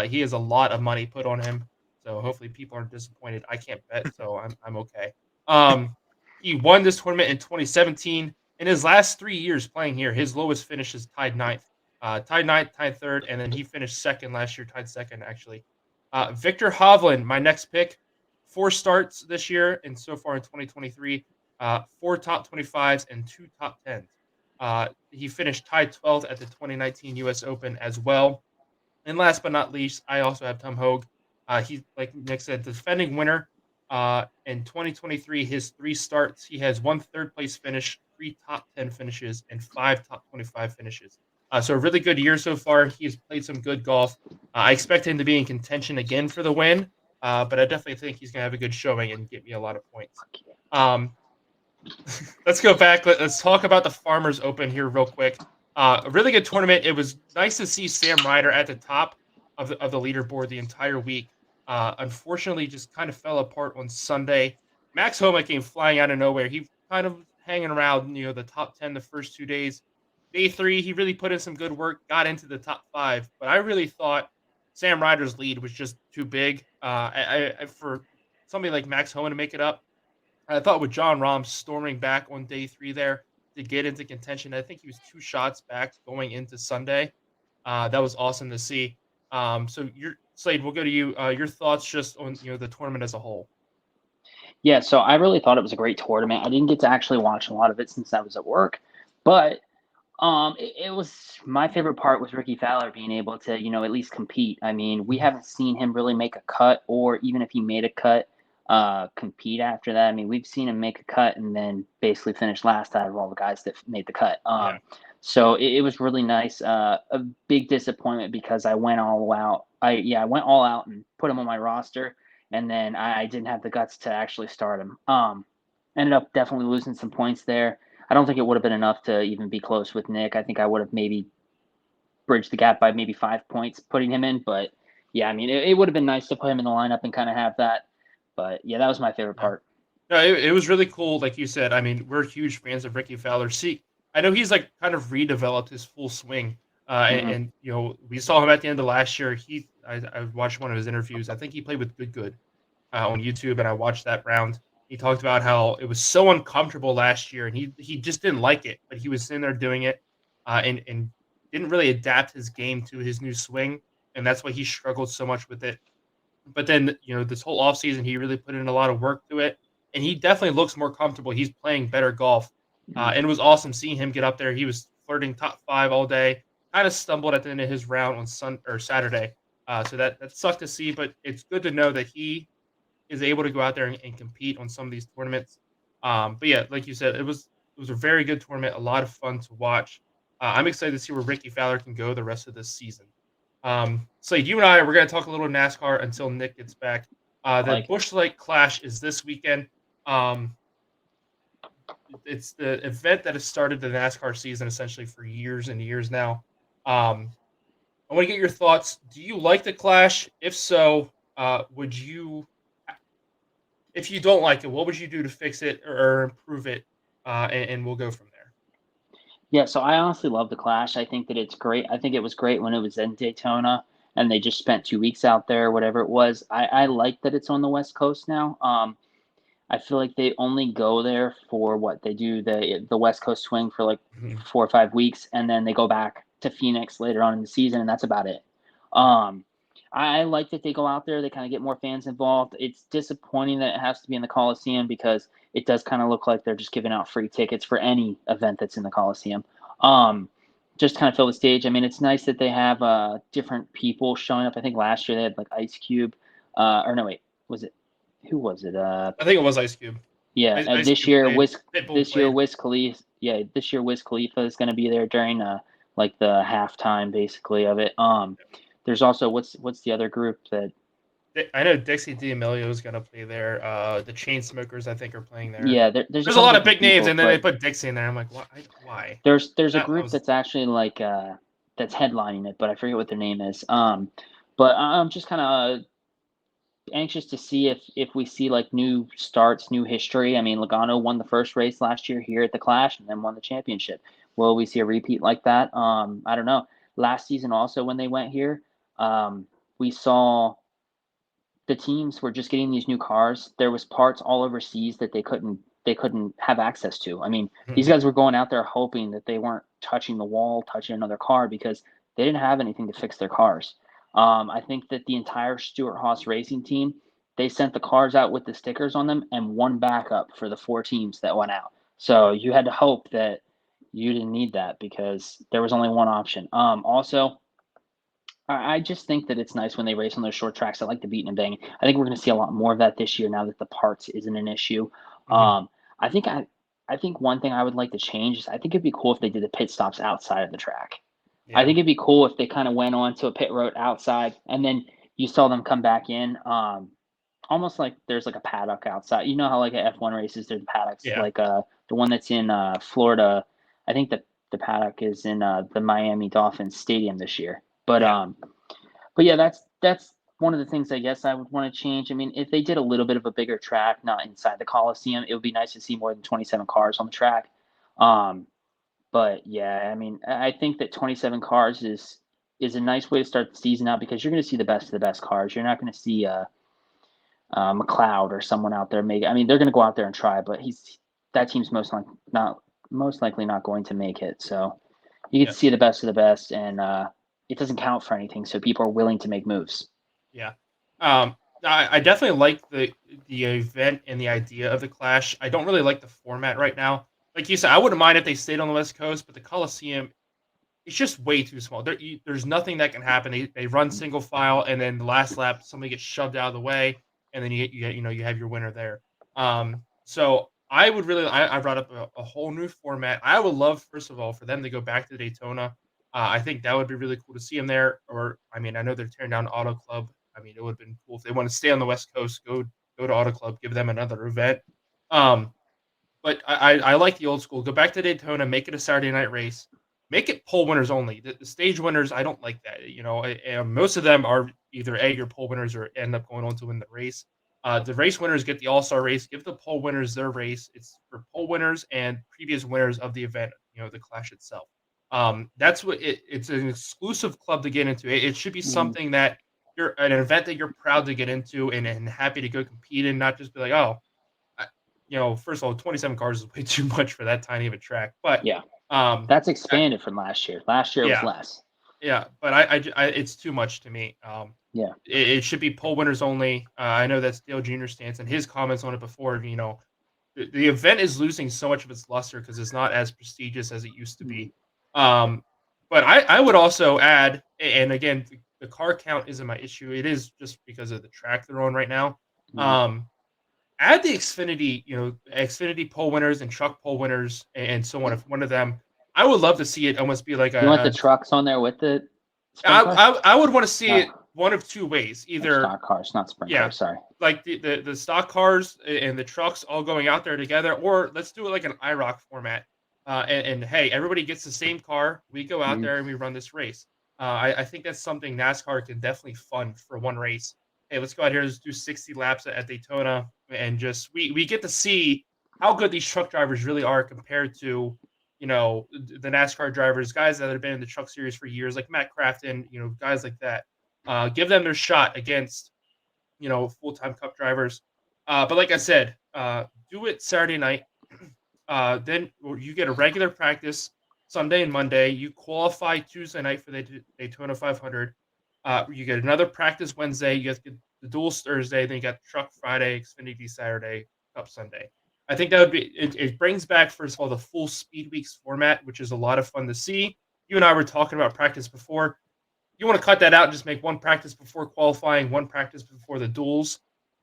He has a lot of money put on him, so hopefully people aren't disappointed. I can't bet, so I'm okay. He won this tournament in 2017. In his last 3 years playing here, his lowest finish is tied 9th. Tied 9th, tied 3rd, and then he finished 2nd last year, tied 2nd actually. Victor Hovland, my next pick. 4 starts this year, and so far in 2023, 4 top 25s and 2 top 10s. He finished tied 12th at the 2019 U.S. Open as well. And last but not least, I also have Tom Hogue. He, like Nick said, defending winner. In 2023, his 3 starts, he has 1 third place finish, 3 top 10 finishes, and 5 top 25 finishes. So a really good year so far. He's played some good golf. I expect him to be in contention again for the win, but I definitely think he's going to have a good showing and get me a lot of points. Let's go back. Let's talk about the Farmers Open here real quick. A really good tournament. It was nice to see Sam Ryder at the top of the leaderboard the entire week. Unfortunately, just kind of fell apart on Sunday. Max Homa came flying out of nowhere. He kind of hanging around, the top 10 the first 2 days. Day 3, he really put in some good work, got into the top 5. But I really thought Sam Ryder's lead was just too big. For somebody like Max Homa to make it up. I thought with John Rahm storming back on day 3 there to get into contention, I think he was 2 shots back going into Sunday. That was awesome to see. So Slade, we'll go to you. Your thoughts just on the tournament as a whole. Yeah, so I really thought it was a great tournament. I didn't get to actually watch a lot of it since I was at work, but it was my favorite part was Ricky Fowler being able to, at least compete. I mean, we haven't seen him really make a cut, or even if he made a cut, compete after that. I mean, we've seen him make a cut and then basically finish last out of all the guys that made the cut. So it was really nice. A big disappointment because I went all out. I went all out and put him on my roster, and then I didn't have the guts to actually start him. Ended up definitely losing some points there. I don't think it would have been enough to even be close with Nick. I think I would have maybe bridged the gap by maybe 5 points putting him in. But yeah, I mean, it would have been nice to put him in the lineup and kind of have that. But yeah, that was my favorite part. No, it was really cool. Like you said, I mean, we're huge fans of Ricky Fowler. See, I know he's like kind of redeveloped his full swing. And we saw him at the end of last year. I watched one of his interviews. I think he played with Good on YouTube, and I watched that round. He talked about how it was so uncomfortable last year, and he just didn't like it, but he was sitting there doing it, and didn't really adapt his game to his new swing, and that's why he struggled so much with it. But then, this whole offseason, he really put in a lot of work to it, and he definitely looks more comfortable. He's playing better golf, and it was awesome seeing him get up there. He was flirting top 5 all day, kind of stumbled at the end of his round on Saturday. So that sucked to see, but it's good to know that he is able to go out there and compete on some of these tournaments. But yeah, like you said, it was a very good tournament, a lot of fun to watch. I'm excited to see where Ricky Fowler can go the rest of this season. Slade, you and we're going to talk a little NASCAR until Nick gets back. The Busch Light Clash is this weekend. It's the event that has started the NASCAR season essentially for years and years now. I want to get your thoughts. Do you like the Clash? If so, would you? If you don't like it, what would you do to fix it or improve it? And we'll go from there. Yeah, so I honestly love the Clash. I think that it's great. I think it was great when it was in Daytona and they just spent 2 weeks out there, whatever it was. I like that it's on the West Coast now. I feel like they only go there for what they do the West Coast swing for like Mhm. 4 or 5 weeks, and then they go back to Phoenix later on in the season, and that's about it. Um, I like that they go out there. They kind of get more fans involved. It's disappointing that it has to be in the Coliseum because it does kind of look like they're just giving out free tickets for any event that's in the Coliseum. Um, just kind of fill the stage. I mean, it's nice that they have different people showing up. I think last year they had like Ice Cube, or no, wait, was it who was it? I think it was Ice Cube. Yeah, Ice this Cube year played. Wiz Pitbull this year played. Wiz Khalifa is going to be there during like the halftime basically of it. There's also what's the other group that I know Dixie D'Amelio is gonna play there. The Chainsmokers, I think, are playing there. there's a There's a couple lot of different big names, people, and then they but put Dixie in there. I'm like, why? Why? there's a That group was that's actually like that's headlining it, but I forget what their name is. But I'm just kind of anxious to see if we see like new starts, new history. I mean, Logano won the first race last year here at the Clash and then won the championship. Will we see a repeat like that? I don't know. Last season also when they went here, we saw the teams were just getting these new cars. There was parts all overseas that they couldn't have access to. I mean, these Mhm. guys were going out there hoping that they weren't touching the wall, touching another car because they didn't have anything to fix their cars. I think that the entire Stewart Haas racing team, they sent the cars out with the stickers on them and one backup for the 4 teams that went out. So you had to hope that you didn't need that because there was only one option. Also, I just think that it's nice when they race on those short tracks. I like the beating and banging. I think we're going to see a lot more of that this year now that the parts isn't an issue. Mhm. Um, I think I think one thing I would like to change is I think it'd be cool if they did the pit stops outside of the track. I Yeah. think it'd be cool if they kind of went on to a pit road outside and then you saw them come back in. Almost like there's like a paddock outside. You know how like at F1 races there's paddocks Yeah. like the one that's in Florida. I think the paddock is in the Miami Dolphins stadium this year. Yeah. But yeah, that's one of the things I guess I would want to change. I mean, if they did a little bit of a bigger track, not inside the Coliseum, it would be nice to see more than 27 cars on the track. Um, but yeah, I mean, I think that 27 cars is a nice way to start the season out because you're going to see the best of the best cars. You're not going to see McLeod or someone out there make. I mean, they're going to go out there and try, but that team's most likely not going to make it. So you get Yeah. to see the best of the best, and it doesn't count for anything. So people are willing to make moves. Yeah. Um, I definitely like the event and the idea of the Clash. I don't really like the format right now. Like you said, I wouldn't mind if they stayed on the West Coast, but the Coliseum, it's just way too small. There's nothing that can happen. They run single file, and then the last lap, somebody gets shoved out of the way, and then you have your winner there. So I would really, I brought up a whole new format. I would love, first of all, for them to go back to Daytona. I think that would be really cool to see them there. Or I mean, I know they're tearing down Auto Club. I mean, it would have been cool if they want to stay on the West Coast. Go to Auto Club, give them another event. Um, but I like the old school. Go back to Daytona, make it a Saturday night race, make it pole winners only. The stage winners, I don't like that. And most of them are either A, your pole winners, or end up going on to win the race. The race winners get the All Star race. Give the pole winners their race. It's for pole winners and previous winners of the event. The Clash itself. That's what it's an exclusive club to get into. It should be Mhm. something that you're an event that you're proud to get into and happy to go compete in, not just be like, oh, first of all, 27 cars is way too much for that tiny of a track. But, Yeah, um, that's I, expanded from last year. Last year it was yeah, less. yeah. But it's too much to me. Yeah. It should be pole winners only. I know that's Dale Jr.'s stance and his comments on it before. The event is losing so much of its luster because it's not as prestigious as it used to Mhm. be. Um, but I would also add, and again, the car count isn't my issue. It is just because of the track they're on right now. Mhm. Um, Add the Xfinity, Xfinity pole winners and truck pole winners and so on. If one of them, I would love to see it almost be like You want a the trucks on there with the sprint I cars? I would want to see No, it one of two ways. or Either, stock cars, not sprint yeah, cars. Sorry. like the stock cars and the trucks all going out there together, or let's do it like an IROC format. And hey, everybody gets the same car. We go out Mhm. there and we run this race. I think that's something NASCAR can definitely fund for one race. Hey, let's go out here. Let's do 60 laps at Daytona, and just we get to see how good these truck drivers really are compared to the NASCAR drivers, guys that have been in the Truck Series for years, like Matt Crafton, guys like that. Give them their shot against, full-time Cup drivers. But like I said, do it Saturday night. Then you get a regular practice Sunday and Monday. You qualify Tuesday night for the Daytona 500. You get another practice Wednesday. You get the duels Thursday. Then you got Truck Friday, Xfinity Saturday, Cup Sunday. I think that would be it brings back, first of all, the full Speed Weeks format, which is a lot of fun to see. You and I were talking about practice before. You want to cut that out and just make one practice before qualifying, one practice before the duels.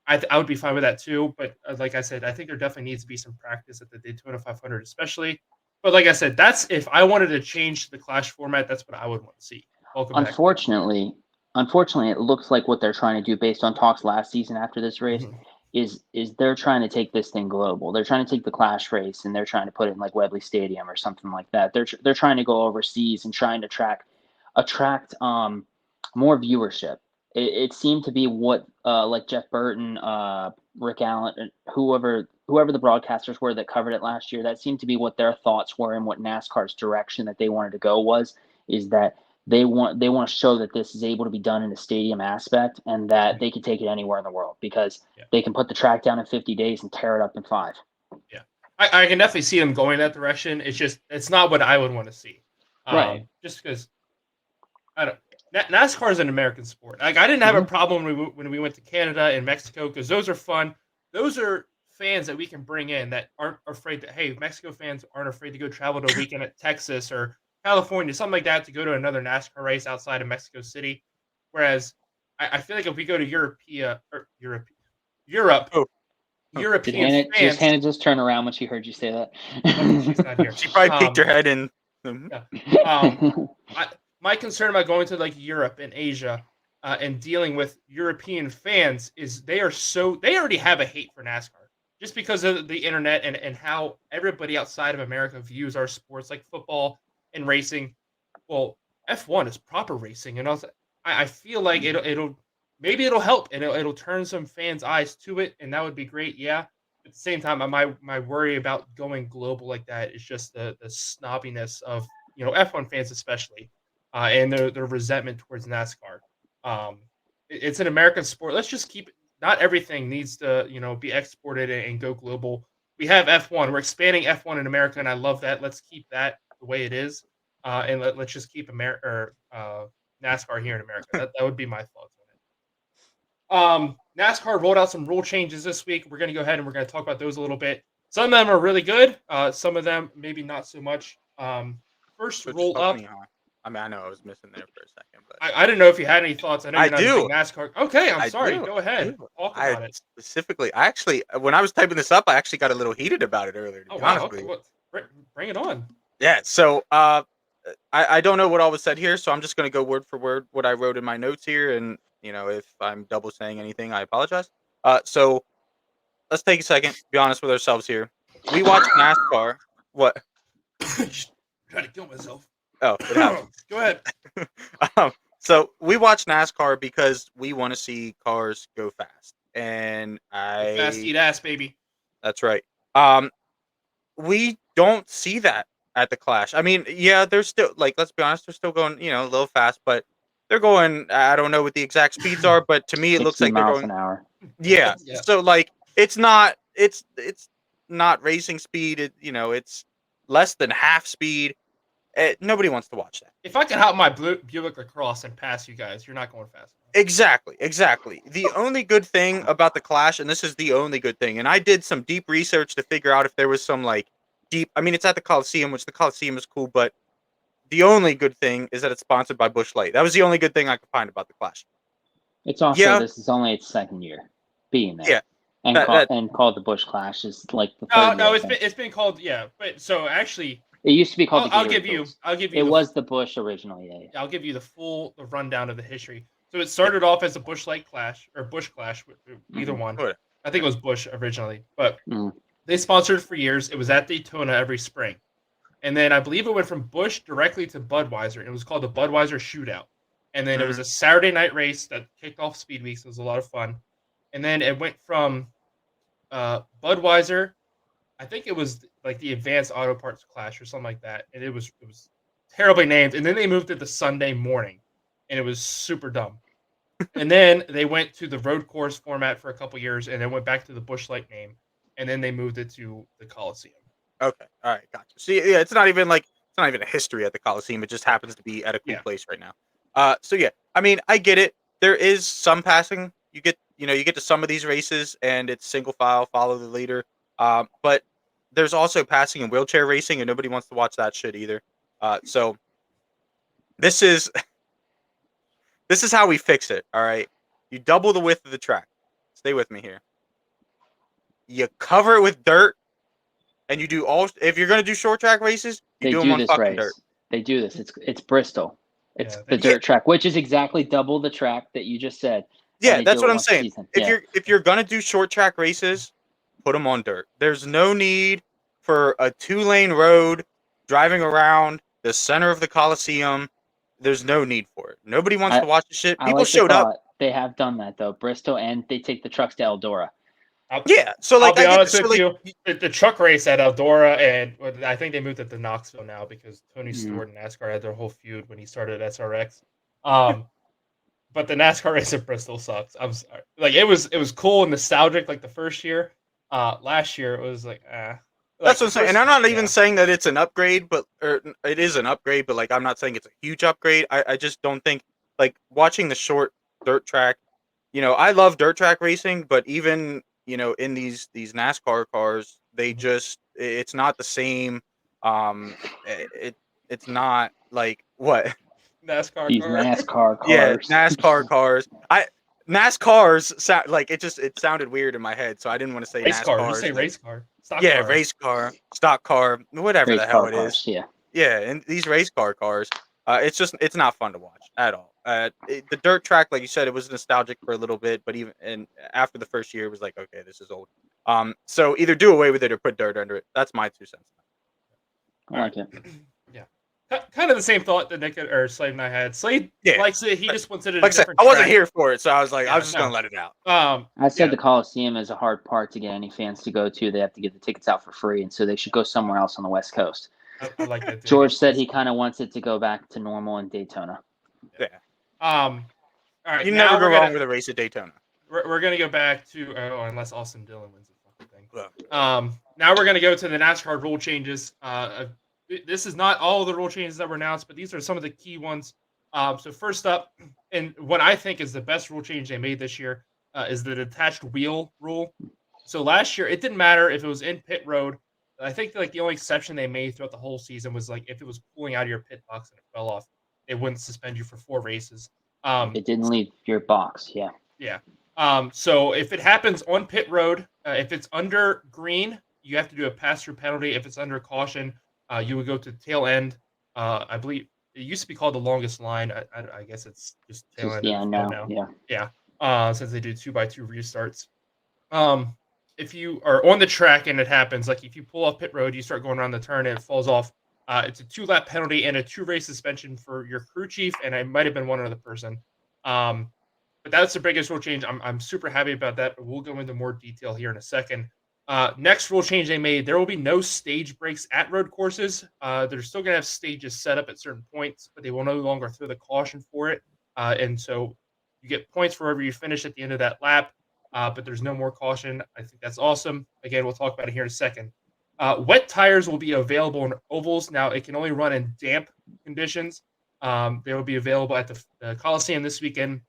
I would be fine with that too. But like I said, I think there definitely needs to be some practice at the Daytona 500, especially. But like I said, that's if I wanted to change the Clash format, that's what I would want to see. Welcome back. Unfortunately, it looks like what they're trying to do based on talks last season after this race is they're trying to take this thing global. They're trying to take the Clash race and they're trying to put it in like Wembley Stadium or something like that. They're trying to go overseas and trying to attract more viewership. It seemed to be what like Jeff Burton, Rick Allen, whoever the broadcasters were that covered it last year. That seemed to be what their thoughts were and what NASCAR's direction that they wanted to go is that they want to show that this is able to be done in a stadium aspect and that they can take it anywhere in the world because they can put the track down in 50 days and tear it up in 5. Yeah, I can definitely see them going that direction. It's not what I would want to see. Right. Just because NASCAR is an American sport. Like I didn't have a problem when we went to Canada and Mexico because those are fun. Those are fans that we can bring in that aren't afraid to. Hey, Mexico fans aren't afraid to go travel to a weekend at Texas or California, something like that, to go to another NASCAR race outside of Mexico City. Whereas I feel like if we go to Europe, European Did fans. Hannah just turn around when she heard you say that? She's not here. She probably peeked her head in. My concern about going to like Europe and Asia and dealing with European fans is they already have a hate for NASCAR just because of the internet and how everybody outside of America views our sports like football and racing. Well, F1 is proper racing, and I feel like it'll help and it'll turn some fans' eyes to it, and that would be great. Yeah. At the same time, my worry about going global like that is just the snobbiness of F1 fans especially, and their resentment towards NASCAR. It's an American sport. Let's just keep it. Not everything needs to be exported and go global. We have F1. We're expanding F1 in America, and I love that. Let's keep that the way it is, and let's just keep NASCAR here in America. That would be my thoughts on it. NASCAR rolled out some rule changes this week. We're going to go ahead and we're going to talk about those a little bit. Some of them are really good. Some of them maybe not so much. First roll up. I mean, I know I was missing there for a second, but I didn't know if you had any thoughts. I know you're not a do. big NASCAR. Okay, I'm sorry. do. Go ahead. Talk about it. Specifically, when I was typing this up, I actually got a little heated about it earlier. To be honest with you. Well, bring it on. Yeah. So, I don't know what all was said here, so I'm just going to go word for word what I wrote in my notes here, and if I'm double saying anything, I apologize. So let's take a second, be honest with ourselves here. We watch NASCAR. What? Trying to kill myself. Oh, it happens. Go ahead. So we watch NASCAR because we want to see cars go fast, and Fast eat ass, baby. That's right. We don't see that at the Clash. I mean, yeah, they're still let's be honest, they're still going, a little fast, but they're going. I don't know what the exact speeds are, but to me, it looks like they're going miles an hour. Yeah. So it's not racing speed. It's less than half speed. Nobody wants to watch that. If I can hop my Buick LaCrosse and pass you guys, you're not going fast enough. Exactly. The only good thing about the Clash, and this is the only good thing, and I did some deep research to figure out if there was some deep. I mean, it's at the Coliseum, which the Coliseum is cool, but the only good thing is that it's sponsored by Busch Light. That was the only good thing I could find about the Clash. It's also this is only its second year being there. Yeah. And called the Busch Clash is the third No, it's been called but so actually. It used to be called. I'll give you. It was the Busch originally. Yeah. I'll give you the rundown of the history. So it started off as a Busch Light Clash or Busch Clash, either one. I think it was Busch originally, but they sponsored for years. It was at Daytona every spring, and then I believe it went from Busch directly to Budweiser. And it was called the Budweiser Shootout, and then it was a Saturday night race that kicked off Speed Weeks. It was a lot of fun, and then it went from Budweiser. I think it was like the Advanced Auto Parts Clash or something like that, and it was terribly named. And then they moved it to Sunday morning, and it was super dumb. And then they went to the road course format for a couple years, and then went back to the Busch Light name, and then they moved it to the Coliseum. Okay, all right, gotcha. See, yeah, it's not even a history at the Coliseum. It just happens to be at a cool Yeah. place right now. So yeah, I mean, I get it. There is some passing. You get to some of these races, and it's single file, follow the leader. But there's also passing in wheelchair racing, and nobody wants to watch that shit either. So this is this is how we fix it. All right, you double the width of the track. Stay with me here. You cover it with dirt, and you do all. If you're gonna do short track races, you They do them do on this fucking race. dirt. They do this. It's Bristol. It's Yeah, the they- dirt track, which is exactly double the track that you just said. Yeah, they that's do what it I'm once a saying. season. If Yeah. you're gonna do short track races, put them on dirt. There's no need for a 2-lane road driving around the center of the Coliseum. There's no need for it. Nobody wants to watch the shit. I People like the showed up. thought. They have done that though, Bristol, and they take the trucks to Eldora. Yeah, so like I'll be I get honest this. So, with like, you. The truck race at Eldora, and I think they moved it to Knoxville now because Tony Mhm. Stewart and NASCAR had their whole feud when he started SRX. But the NASCAR race at Bristol sucks. I'm sorry. Like it was cool and nostalgic like the first year. Last year it was like that's like what I'm saying. first, And I'm not yeah. even saying that it's an upgrade, or it is an upgrade, but like I'm not saying it's a huge upgrade. I just don't think like watching the short dirt track. I love dirt track racing, but even in these NASCAR cars, they Mhm. just it's not the same. It's not like what. NASCAR These car. NASCAR Yeah, cars. NASCAR cars. NASCARs sound like it sounded weird in my head, so I didn't want to say Race car. Just NASCARs. say Like, race car. Stock yeah, car. race car, stock car, whatever Race the hell car it is. cars. Yeah. Yeah, and these race car cars, it's not fun to watch at all. The dirt track, like you said, it was nostalgic for a little bit, but even and after the first year, it was like, okay, this is old. So either do away with it or put dirt under it. That's my 2 cents. I like it. Yeah. Kind of the same thought that Nick or Slade and I had. Slade Yeah. likes it. He just wants it at Like a I said, different I wasn't track. here for it, so I was like, Yeah, I was just no. gonna let it out. I said Yeah. the Coliseum is a hard part to get any fans to go to. They have to get the tickets out for free, and so they should go somewhere else on the West Coast. I like that too. George said he kind of wants it to go back to normal in Daytona. Yeah. All right. You now never go we're wrong gonna with a race at Daytona. we're gonna go back to unless Austin Dillon wins the fucking thing. Ugh. Now we're gonna go to the NASCAR rule changes. This is not all of the rule changes that were announced, but these are some of the key ones. So first up, and what I think is the best rule change they made this year is the detached wheel rule. So last year, it didn't matter if it was in pit road. I think like the only exception they made throughout the whole season was like if it was pulling out of your pit box and it fell off, they wouldn't suspend you for 4 races. It didn't leave your box. Yeah. Yeah. So if it happens on pit road, if it's under green, you have to do a pass-through penalty. If it's under caution, you would go to tail end. I believe it used to be called the longest line. I guess it's just tail end of the field now. Yeah. Since they do 2x2 restarts. If you are on the track and it happens, like if you pull off pit road, you start going around the turn and it falls off. It's a 2-lap penalty and a 2-race suspension for your crew chief, and it might have been one other person. But that's the biggest rule change. I'm super happy about that, but we'll go into more detail here in a second. Next rule change they made, there will be no stage breaks at road courses. They're still going to have stages set up at certain points, but they will no longer throw the caution for it. And so you get points for wherever you finish at the end of that lap, but there's no more caution. I think that's awesome. Again, we'll talk about it here in a second. Wet tires will be available in ovals. Now, it can only run in damp conditions. They will be available at the Coliseum this weekend.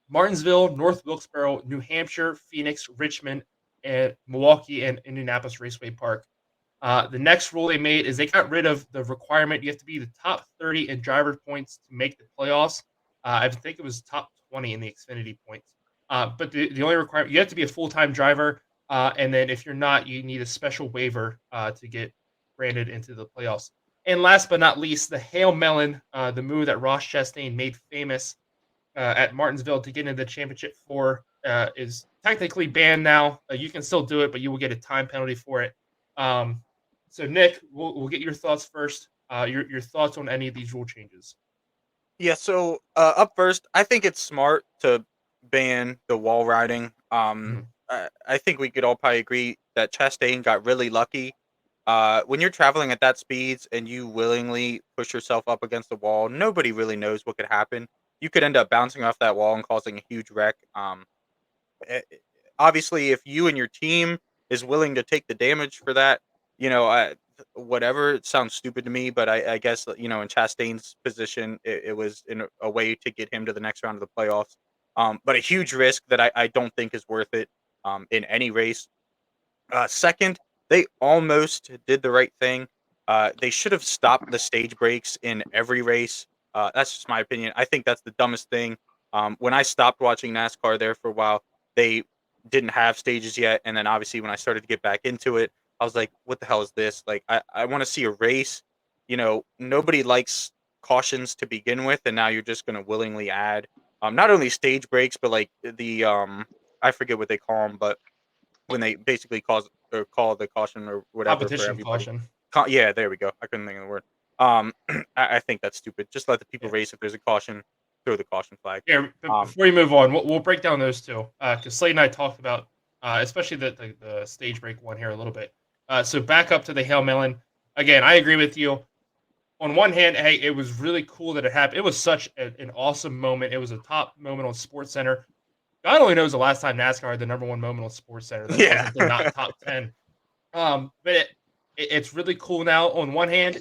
Martinsville, North Wilkesboro, New Hampshire, Phoenix, Richmond, and Milwaukee, and Indianapolis Raceway Park. The next rule they made is they got rid of the requirement you have to be the top 30 in driver points to make the playoffs. I think it was top 20 in the Xfinity points. But the only requirement, you have to be a full-time driver, and then if you're not, you need a special waiver to get granted into the playoffs. And last but not least, the Hail Melon, the move that Ross Chastain made famous at Martinsville to get into the championship for is technically banned now. You can still do it, but you will get a time penalty for it. So Nick, we'll get your thoughts first. Your thoughts on any of these rule changes? Yeah, so up first, I think it's smart to ban the wall riding. I think we could all probably agree that Chastain got really lucky when you're traveling at that speeds and you willingly push yourself up against the wall, nobody really knows what could happen. You could end up bouncing off that wall and causing a huge wreck. eh, eh, Obviously, if you and your team is willing to take the damage for that, you know, whatever. It sounds stupid to me, but I guess in Chastain's position, it was in a way to get him to the next round of the playoffs. But a huge risk that I don't think is worth it in any race. Second, they almost did the right thing. They should have stopped the stage breaks in every race. That's just my opinion. I think that's the dumbest thing. When I stopped watching NASCAR there for a while, they didn't have stages yet. And then obviously when I started to get back into it, I was like, what the hell is this? Like, I want to see a race. Nobody likes cautions to begin with. And now you're just going to willingly add not only stage breaks, but like I forget what they call them, but when they basically call the caution or whatever for Competition everybody. caution. Yeah, there we go. I couldn't think of the word. Um, I think that's stupid. Just let the people Yeah. race. If there's a caution, throw the caution flag. Yeah, but before you move on, we'll break down those two because Slade and I talked about, especially the stage break one here a little bit. So back up to the Hail Melon. Again, I agree with you. On one hand, hey, it was really cool that it happened. It was such an awesome moment. It was a top moment on Sports Center. God only knows the last time NASCAR had the number one moment on Sports Center that Yeah. wasn't the not top 10. But it's really cool now. On one hand,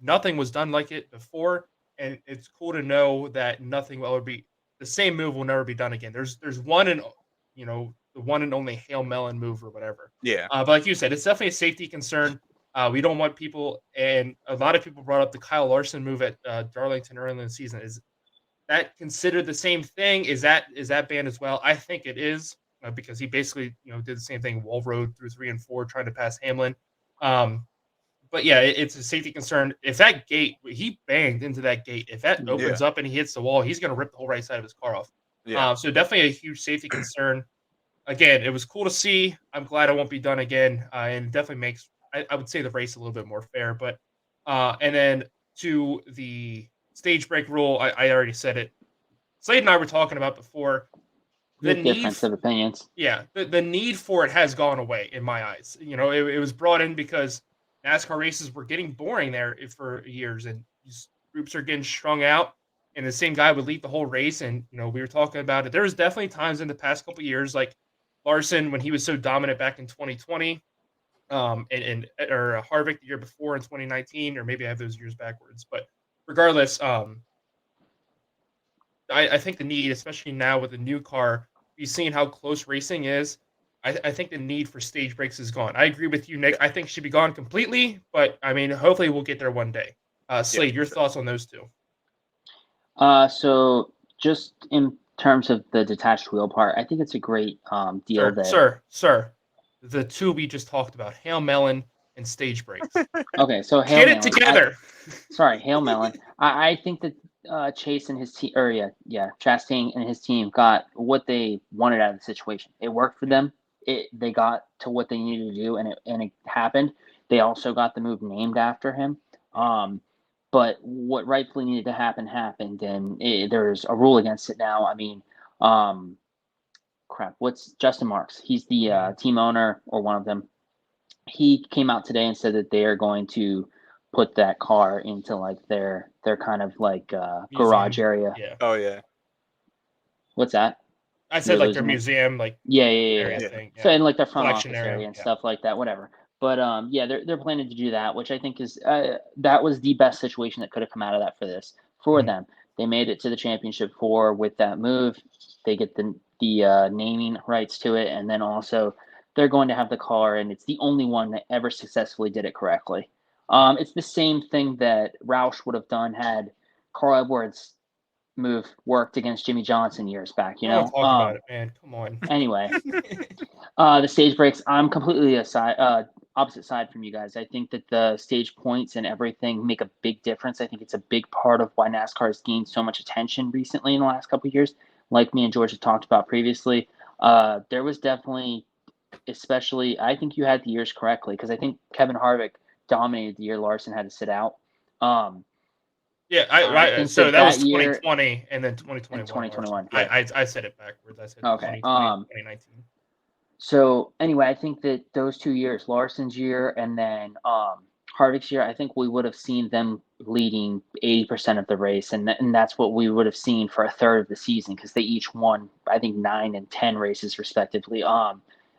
nothing was done like it before, and it's cool to know that nothing will ever be the same move will never be done again. There's one and the one and only Hail Melon move or whatever. Yeah. But like you said, it's definitely a safety concern. We don't want people, and a lot of people brought up the Kyle Larson move at Darlington early in the season. Is that considered the same thing? Is that banned as well? I think it is because he basically did the same thing. Wall Road through 3 and 4, trying to pass Hamlin. Um, but yeah, it's a safety concern. If that gate he banged into that gate, if that opens up and he hits the wall, he's going to rip the whole right side of his car off. Yeah. So definitely a huge safety concern. Again, it was cool to see. I'm glad it won't be done again, and definitely makes I would say the race a little bit more fair. But and then to the stage break rule, I already said it. Slade and I were talking about before. The Big need, difference of opinions. yeah, the need for it has gone away in my eyes. It was brought in because NASCAR races were getting boring there for years, and these groups are getting strung out. And the same guy would lead the whole race, and we were talking about it. There was definitely times in the past couple years, like Larson when he was so dominant back in 2020, or Harvick the year before in 2019, or maybe I have those years backwards. But regardless, I think the need, especially now with the new car, you've seen how close racing is. I think the need for stage breaks is gone. I agree with you, Nick. I think it should be gone completely, but I mean, hopefully we'll get there one day. Slade, your thoughts on those two? So just in terms of the detached wheel part, I think it's a great deal Sir, the two we just talked about, Hail Melon and stage breaks. Okay, so Hail Get Melon. it together. Sorry, Hail Melon. I think that Chase and his team, or Chastain and his team got what they wanted out of the situation. It worked for them. They got to what they needed to do, and it happened. They also got the move named after him. But what rightfully needed to happen happened, and there's a rule against it now. I mean, crap. What's Justin Marks? He's the team owner or one of them. He came out today and said that they are going to put that car into like their kind of like garage area. Yeah. Oh yeah. What's that? I said like their museum, like area thing. So in like their front Collection office area and yeah. stuff like that, whatever. But they're planning to do that, which I think is that was the best situation that could have come out of that for them. They made it to the championship 4 with that move. They get the naming rights to it, and then also they're going to have the car, and it's the only one that ever successfully did it correctly. It's the same thing that Roush would have done had Carl Edwards' move worked against Jimmy Johnson years back. Don't talk about it, man. Come on. Anyway, the stage breaks. I'm completely opposite side from you guys. I think that the stage points and everything make a big difference. I think it's a big part of why NASCAR has gained so much attention recently in the last couple of years. Like me and George had talked about previously, there was definitely, especially, I think you had the years correctly because I think Kevin Harvick dominated the year Larson had to sit out. Yeah, so that was 2020 and then 2021. 2021. I said it backwards. I said okay. 2020, 2019. So anyway, I think that those 2 years, Larson's year and then Harvick's year, I think we would have seen them leading 80% of the race, and that's what we would have seen for a third of the season because they each won, I think, 9 and 10 races respectively.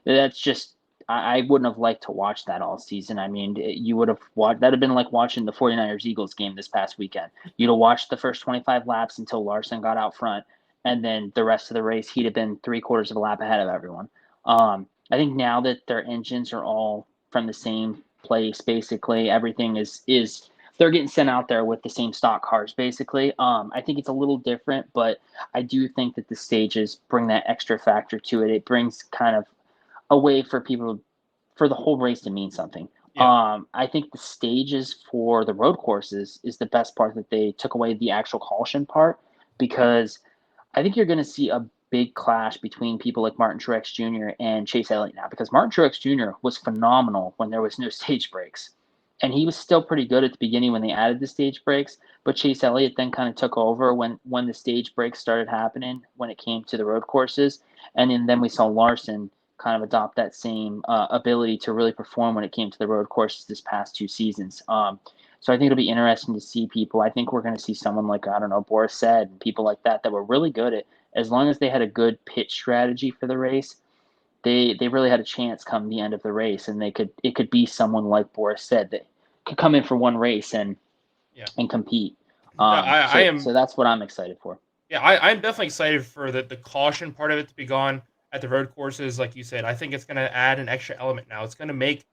That's just I wouldn't have liked to watch that all season. I mean, you would have watched that'd have been like watching the 49ers Eagles game this past weekend. You'd have watched the first 25 laps until Larson got out front, and then the rest of the race he'd have been 3/4 of a lap ahead of everyone. I think now that their engines are all from the same place, basically everything is they're getting sent out there with the same stock cars, basically. I think it's a little different, but I do think that the stages bring that extra factor to it. It brings kind of a way for people for the whole race to mean something. Yeah. I think the stages for the road courses is the best part that they took away the actual caution part because I think you're going to see a big clash between people like Martin Truex Jr. and Chase Elliott now because Martin Truex Jr. was phenomenal when there was no stage breaks. And he was still pretty good at the beginning when they added the stage breaks, but Chase Elliott then kind of took over when the stage breaks started happening when it came to the road courses. And then we saw Larson kind of adopt that same ability to really perform when it came to the road courses this past 2 seasons. So I think it'll be interesting to see people. I think we're going to see someone like, I don't know, Boris said, and people like that were really good at, as long as they had a good pitch strategy for the race, they really had a chance come the end of the race, and it could be someone like Boris said that could come in for one race and compete. No, I am. So that's what I'm excited for. Yeah, I'm definitely excited for the caution part of it to be gone at the road courses. Like you said, I think it's going to add an extra element now. It's going to make,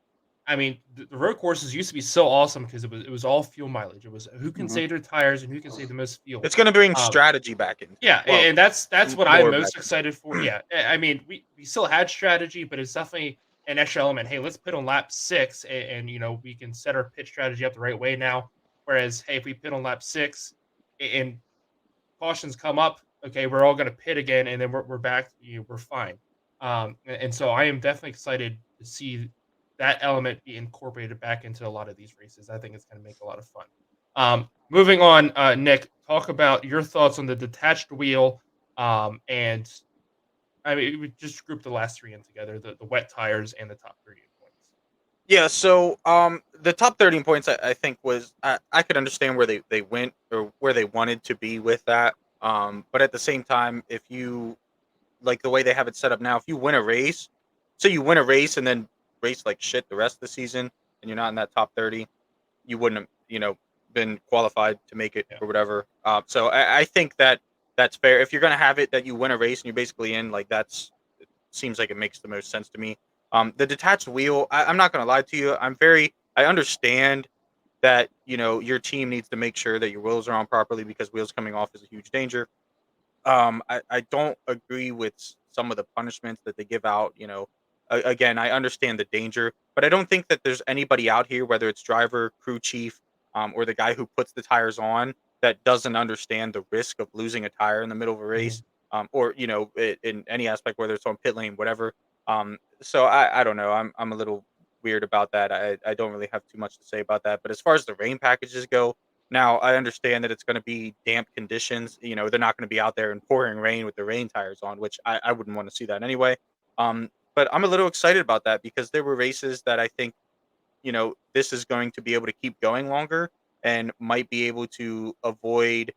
I mean, the road courses used to be so awesome because it was all fuel mileage. It was who can save their tires and who can save the most fuel. It's going to bring strategy back in. Yeah, Well, and that's what I'm most back excited for. Yeah, I mean, we still had strategy, but it's definitely an extra element. Hey, let's pit on lap 6, and we can set our pit strategy up the right way now. Whereas, hey, if we pit on lap 6 and cautions come up, okay, we're all going to pit again, and then we're back. We're fine. And so I am definitely excited to see that element be incorporated back into a lot of these races. I think it's going to make a lot of fun. Moving on, Nick, talk about your thoughts on the detached wheel. And I mean, we just grouped the last 3 in together: the wet tires and the top 30 points. Yeah, so the top 13 points I think was I could understand where they went or where they wanted to be with that. But at the same time, if you like the way they have it set up now, if you win a race, so you win a race and then race like shit the rest of the season and you're not in that top 30, you wouldn't have, been qualified to make it or whatever. So I think that that's fair. If you're gonna have it that you win a race and you're basically in, like it seems like it makes the most sense to me. The detached wheel, I'm not gonna lie to you. I understand that your team needs to make sure that your wheels are on properly because wheels coming off is a huge danger. I don't agree with some of the punishments that they give out. Again, I understand the danger, but I don't think that there's anybody out here, whether it's driver, crew chief, or the guy who puts the tires on, that doesn't understand the risk of losing a tire in the middle of a race, or in any aspect, whether it's on pit lane, whatever. So I don't know. I'm a little weird about that. I don't really have too much to say about that. But as far as the rain packages go, now, I understand that it's going to be damp conditions. They're not going to be out there in pouring rain with the rain tires on, which I wouldn't want to see that anyway. But I'm a little excited about that because there were races that I think, this is going to be able to keep going longer and might be able to avoid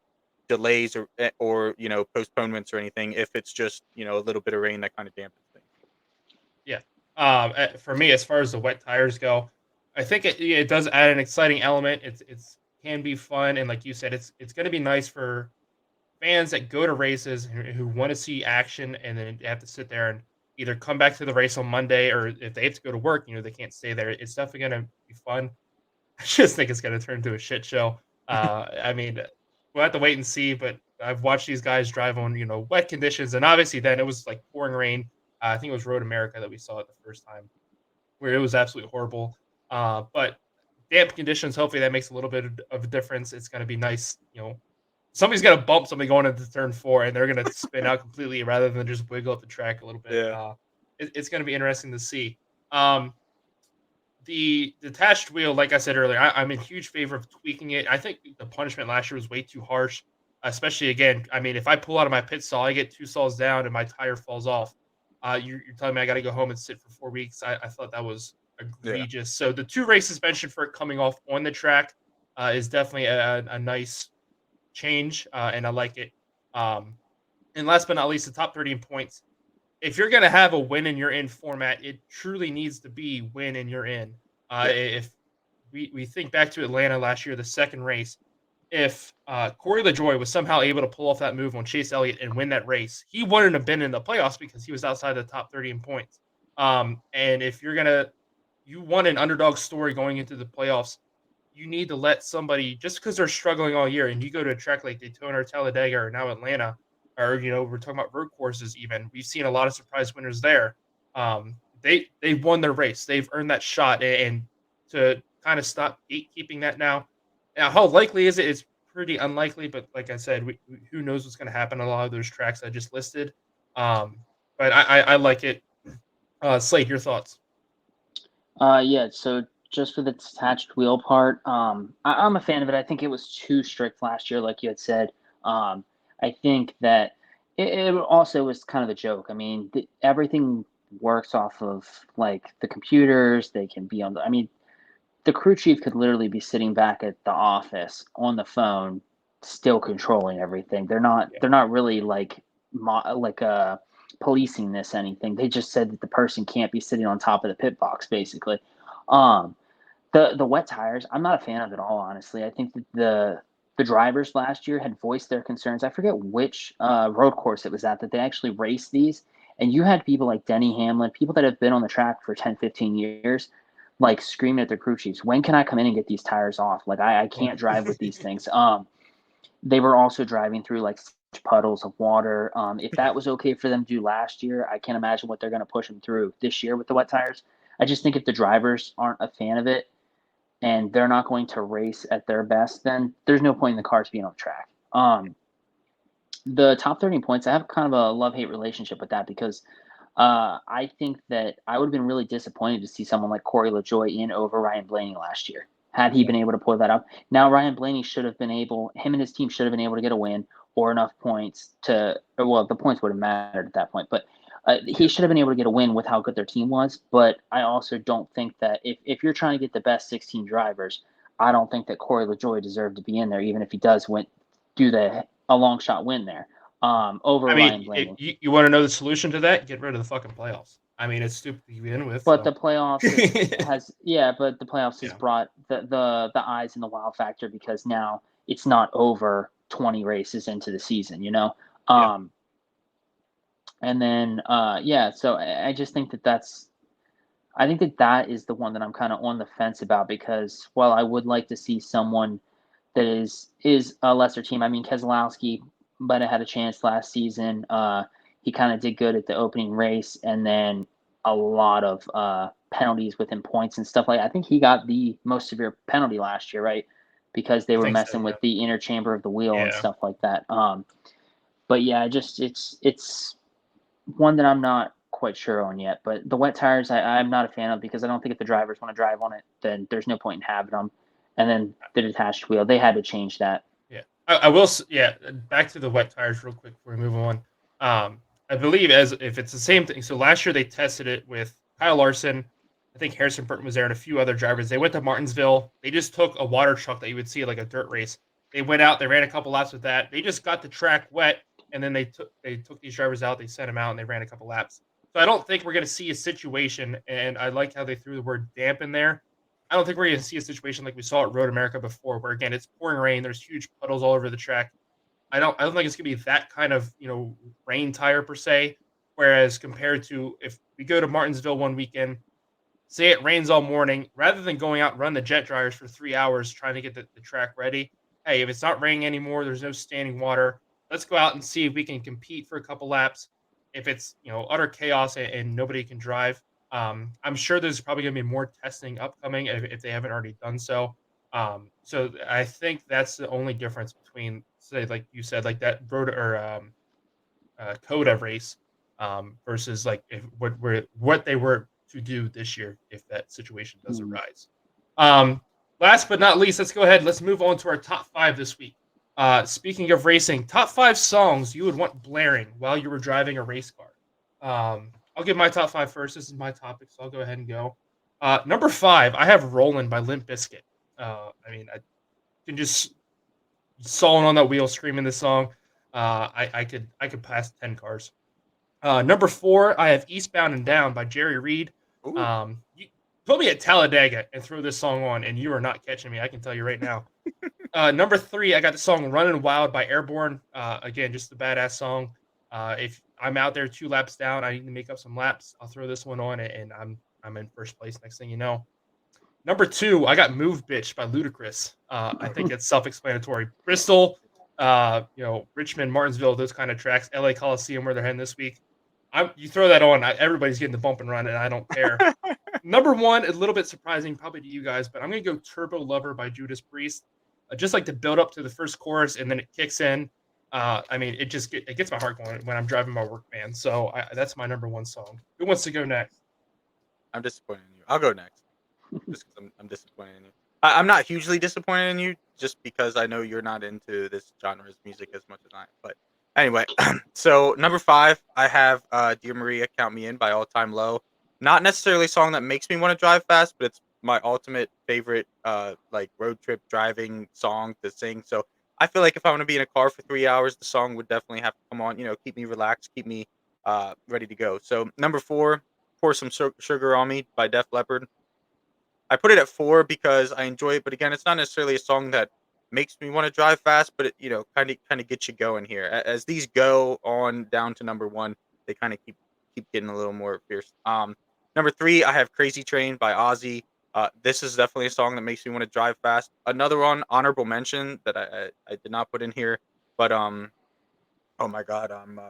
delays or postponements or anything if it's just, a little bit of rain that kind of dampens things. Yeah. For me, as far as the wet tires go, I think it does add an exciting element. It's can be fun, and like you said, it's going to be nice for fans that go to races who want to see action, and then have to sit there and either come back to the race on Monday, or if they have to go to work, they can't stay there. It's definitely going to be fun. I just think it's going to turn into a shit show. I mean, we'll have to wait and see, but I've watched these guys drive on, wet conditions, and obviously then it was like pouring rain. I think it was Road America that we saw it the first time, where it was absolutely horrible. But damp conditions, hopefully that makes a little bit of a difference. It's going to be nice, somebody's going to bump somebody going into turn 4, and they're going to spin out completely rather than just wiggle up the track a little bit. Yeah. It's going to be interesting to see. The detached wheel, like I said earlier, I'm in huge favor of tweaking it. I think the punishment last year was way too harsh, especially again. I mean, if I pull out of my pit stall, I get 2 stalls down and my tire falls off. You're telling me I got to go home and sit for 4 weeks. I thought that was egregious. So the 2 races mentioned for it coming off on the track is definitely a nice change, and I like it. And last but not least, the top 30 in points. If you're going to have a win and you're in format, it truly needs to be win and you're in. If we think back to Atlanta last year, the second race, if Corey LaJoie was somehow able to pull off that move on Chase Elliott and win that race, he wouldn't have been in the playoffs because he was outside the top 30 in points. And if you want an underdog story going into the playoffs, you need to let somebody, just because they're struggling all year, and you go to a track like Daytona or Talladega or now Atlanta, or we're talking about road courses even. We've seen a lot of surprise winners there. They've won their race. They've earned that shot, and to kind of stop gatekeeping that now. Now, how likely is it? It's pretty unlikely, but like I said, who knows what's going to happen on a lot of those tracks I just listed. But I like it. Slade, your thoughts? Yeah, so just for the detached wheel part, I'm a fan of it. I think it was too strict last year, like you had said. I think that it also was kind of a joke. I mean, everything works off of like the computers. They can be on the. I mean, the crew chief could literally be sitting back at the office on the phone, still controlling everything. They're not really like policing this anything. They just said that the person can't be sitting on top of the pit box, basically. Um, the wet tires, I'm not a fan of it all, honestly. I think that the drivers last year had voiced their concerns. I forget which road course it was at that they actually raced these. And you had people like Denny Hamlin, people that have been on the track for 10, 15 years, like screaming at their crew chiefs, when can I come in and get these tires off? Like, I can't drive with these things. They were also driving through like puddles of water. If that was okay for them to do last year, I can't imagine what they're going to push them through this year with the wet tires. I just think if the drivers aren't a fan of it and they're not going to race at their best, then there's no point in the cars being on the track. The top 30 points, I have kind of a love-hate relationship with that because I think that I would have been really disappointed to see someone like Corey LaJoie in over Ryan Blaney last year. Had he been able to pull that up. Now Ryan Blaney should have been able, him and his team should have been able to get a win or enough points to, well, the points would have mattered at that point, but he should have been able to get a win with how good their team was. But I also don't think that if you're trying to get the best 16 drivers, I don't think that Corey LaJoie deserved to be in there, even if he does do a long shot win there. Over Ryan Blaney. You want to know the solution to that? Get rid of the fucking playoffs. I mean, it's stupid to begin with. But the playoffs but the playoffs has brought the eyes and the wow factor because now it's not over 20 races into the season, you know? And then, so I just think I think that is the one that I'm kind of on the fence about because while I would like to see someone that is a lesser team, I mean, Keselowski might have had a chance last season. He kind of did good at the opening race and then a lot of penalties within points and stuff like that. I think he got the most severe penalty last year, right? Because they were messing with the inner chamber of the wheel and stuff like that. But yeah, it's one that I'm not quite sure on yet. But the wet tires, I'm not a fan of because I don't think if the drivers want to drive on it, then there's no point in having them. And then the detached wheel, they had to change that. Yeah, I will. Yeah, back to the wet tires real quick before we move on. I believe if it's the same thing. So last year they tested it with Kyle Larson. I think Harrison Burton was there and a few other drivers. They went to Martinsville. They just took a water truck that you would see at like a dirt race. They went out. They ran a couple laps with that. They just got the track wet, and then they took these drivers out. They sent them out, and they ran a couple laps. So I don't think we're going to see a situation, and I like how they threw the word damp in there. I don't think we're going to see a situation like we saw at Road America before, where again it's pouring rain. There's huge puddles all over the track. I don't think it's going to be that kind of rain tire per se. Whereas compared to if we go to Martinsville one weekend, say it rains all morning, rather than going out and run the jet dryers for 3 hours trying to get the track ready. Hey, if it's not raining anymore, there's no standing water. Let's go out and see if we can compete for a couple laps. If it's utter chaos and nobody can drive, I'm sure there's probably going to be more testing upcoming if they haven't already done so. So I think that's the only difference between, say, like you said, like that road or Coda race versus like what they were to do this year if that situation does arise. Last but not least, let's go ahead. Let's move on to our top 5 this week. Speaking of racing, top 5 songs you would want blaring while you were driving a race car. I'll give my top 5 first. This is my topic, so I'll go ahead and go. Number 5, I have "Rollin'" by Limp Bizkit. I mean, I can just sawing on that wheel, screaming this song. I could pass 10 cars. Number 4, I have "Eastbound and Down" by Jerry Reed. Ooh. You put me at Talladega and throw this song on, and you are not catching me. I can tell you right now. Number 3, I got the song "Running Wild" by Airborne. Again, just a badass song. If I'm out there 2 laps down, I need to make up some laps. I'll throw this one on, and I'm in first place. Next thing you know. Number 2, I got "Move Bitch" by Ludacris. I think it's self-explanatory. Bristol, Richmond, Martinsville, those kind of tracks. LA Coliseum, where they're heading this week. You throw that on, everybody's getting the bump and run, and I don't care. Number 1, a little bit surprising probably to you guys, but I'm going to go "Turbo Lover" by Judas Priest. Just like the build up to the first chorus, and then it kicks in. I mean, it gets my heart going when I'm driving my work van. So that's my number 1 song. Who wants to go next? I'm disappointed in you. I'll go next. Just because I'm disappointed in you. I'm not hugely disappointed in you, just because I know you're not into this genre's music as much as I am. But anyway, so number 5, I have "Dear Maria, Count Me In" by All Time Low. Not necessarily a song that makes me want to drive fast, but it's my ultimate favorite like road trip driving song to sing. So I feel like if I want to be in a car for 3 hours, the song would definitely have to come on. Keep me relaxed, keep me ready to go. So number 4, "Pour Some Sugar on Me" by Def Leppard. I put it at 4 because I enjoy it, but again, it's not necessarily a song that makes me want to drive fast, but it kind of gets you going here. As these go on down to number 1, they kind of keep getting a little more fierce. Number 3, I have "Crazy Train" by Ozzy. This is definitely a song that makes me want to drive fast. Another one, honorable mention that I did not put in here, but oh my god, I'm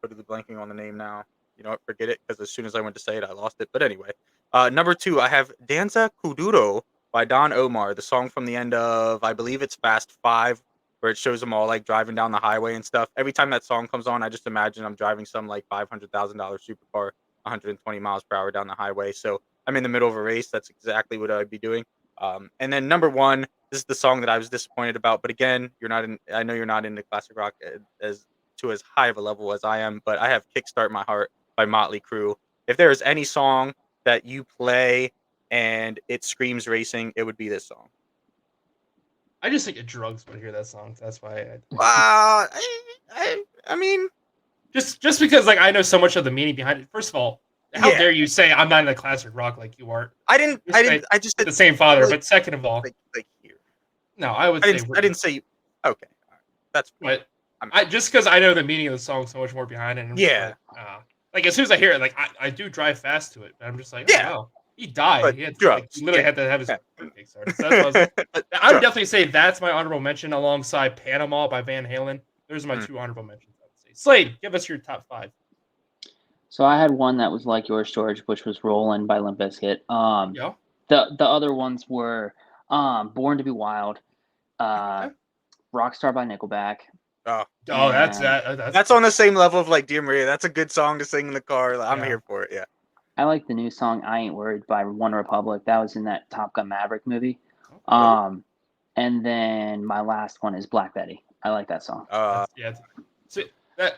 totally blanking on the name now. You know what? Forget it, because as soon as I went to say it, I lost it. But anyway, number 2, I have "Danza Kuduro" by Don Omar. The song from the end of, I believe it's Fast Five, where it shows them all like driving down the highway and stuff. Every time that song comes on, I just imagine I'm driving some like $500,000 supercar, 120 miles per hour down the highway. So I'm in the middle of a race. That's exactly what I'd be doing. And then number 1, this is the song that I was disappointed about. But again, you're not in. I know you're not into classic rock as to as high of a level as I am, but I have "Kickstart My Heart" by Motley Crue. If there is any song that you play and it screams racing, it would be this song. I just think it drugs when I hear that song. So that's why. I mean, Just because like I know so much of the meaning behind it. First of all, how Yeah. dare you say I'm not into classic rock like you are? I didn't. I just The did same father. like- But second of all, like here. no, I would say. I didn't say. Okay, all right. That's fine. But I just because I know the meaning of the song so much more behind it. I'm just Yeah. like as soon as I hear it, like I do drive fast to it. But I'm just like, Yeah. oh, wow, he died. But He had drugs. he literally Yeah. had to have his Yeah. Kickstarter. So that's what I was But I would drugs. definitely say that's my honorable mention alongside Panama by Van Halen. Those are my Mm. 2 honorable mentions, I would say. Slade, give us your top 5. So I had one that was like yours, George, which was "Rollin'" by Limp Bizkit. Yeah. The other ones were "Born to Be Wild," Okay. "Rockstar" by Nickelback. Oh, Oh, that's and that's on the same level of like "Dear Maria." That's a good song to sing in the car. I'm Yeah. here for it. Yeah. I like the new song "I Ain't Worried" by One Republic. That was in that Top Gun Maverick movie. Okay. And then my last one is "Black Betty." I like that song. So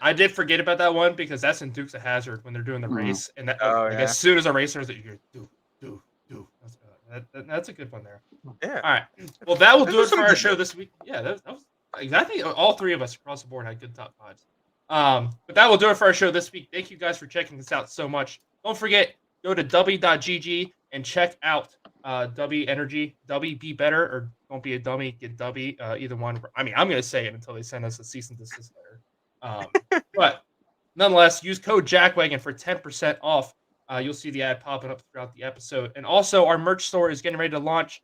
I did forget about that one because that's in Dukes of Hazzard when they're doing the Mhm. race, and that Oh, like yeah. as soon as a racer is like, you do. That's a good one there. Yeah. All right. Well, that will Those do are it for some our good show this week. Yeah, that was exactly all 3 of us across the board had good top 5s. But that will do it for our show this week. Thank you guys for checking this out so much. Don't forget, go to w.gg and check out W Energy. W, be better, or don't be a dummy, get W. Either one. I mean, I'm going to say it until they send us a cease and desist letter. But nonetheless, use code JackWagon for 10% off. You'll see the ad popping up throughout the episode. And also, our merch store is getting ready to launch.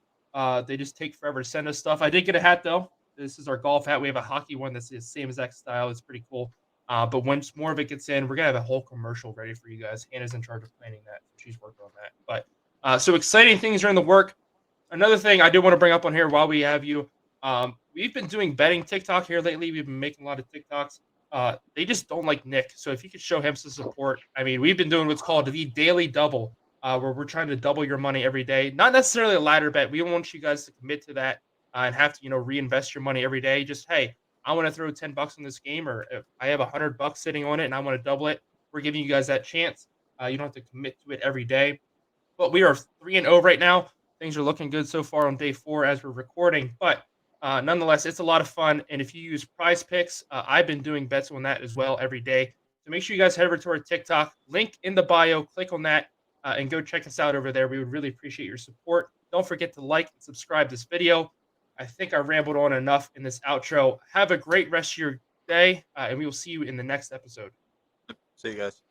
They just take forever to send us stuff. I did get a hat, though. This is our golf hat. We have a hockey one that's the same exact style. It's pretty cool. But once more of it gets in, we're going to have a whole commercial ready for you guys. Hannah's in charge of planning that. She's working on that. But so exciting things are in the work. Another thing I do want to bring up on here while we have you, we've been doing betting TikTok here lately. We've been making a lot of TikToks. They just don't like Nick. So if you could show him some support, I mean, we've been doing what's called the daily double, where we're trying to double your money every day. Not necessarily a ladder bet. We want you guys to commit to that and have to, reinvest your money every day. Just, hey, I want to throw $10 in this game, or if I have $100 sitting on it and I want to double it, we're giving you guys that chance. You don't have to commit to it every day. But we are 3-0 right now. Things are looking good so far on day 4 as we're recording. But nonetheless, it's a lot of fun. And if you use Prize Picks, I've been doing bets on that as well every day. So make sure you guys head over to our TikTok, link in the bio, click on that, and go check us out over there. We would really appreciate your support. Don't forget to like and subscribe this video. I think I rambled on enough in this outro. Have a great rest of your day, and we will see you in the next episode. See you guys.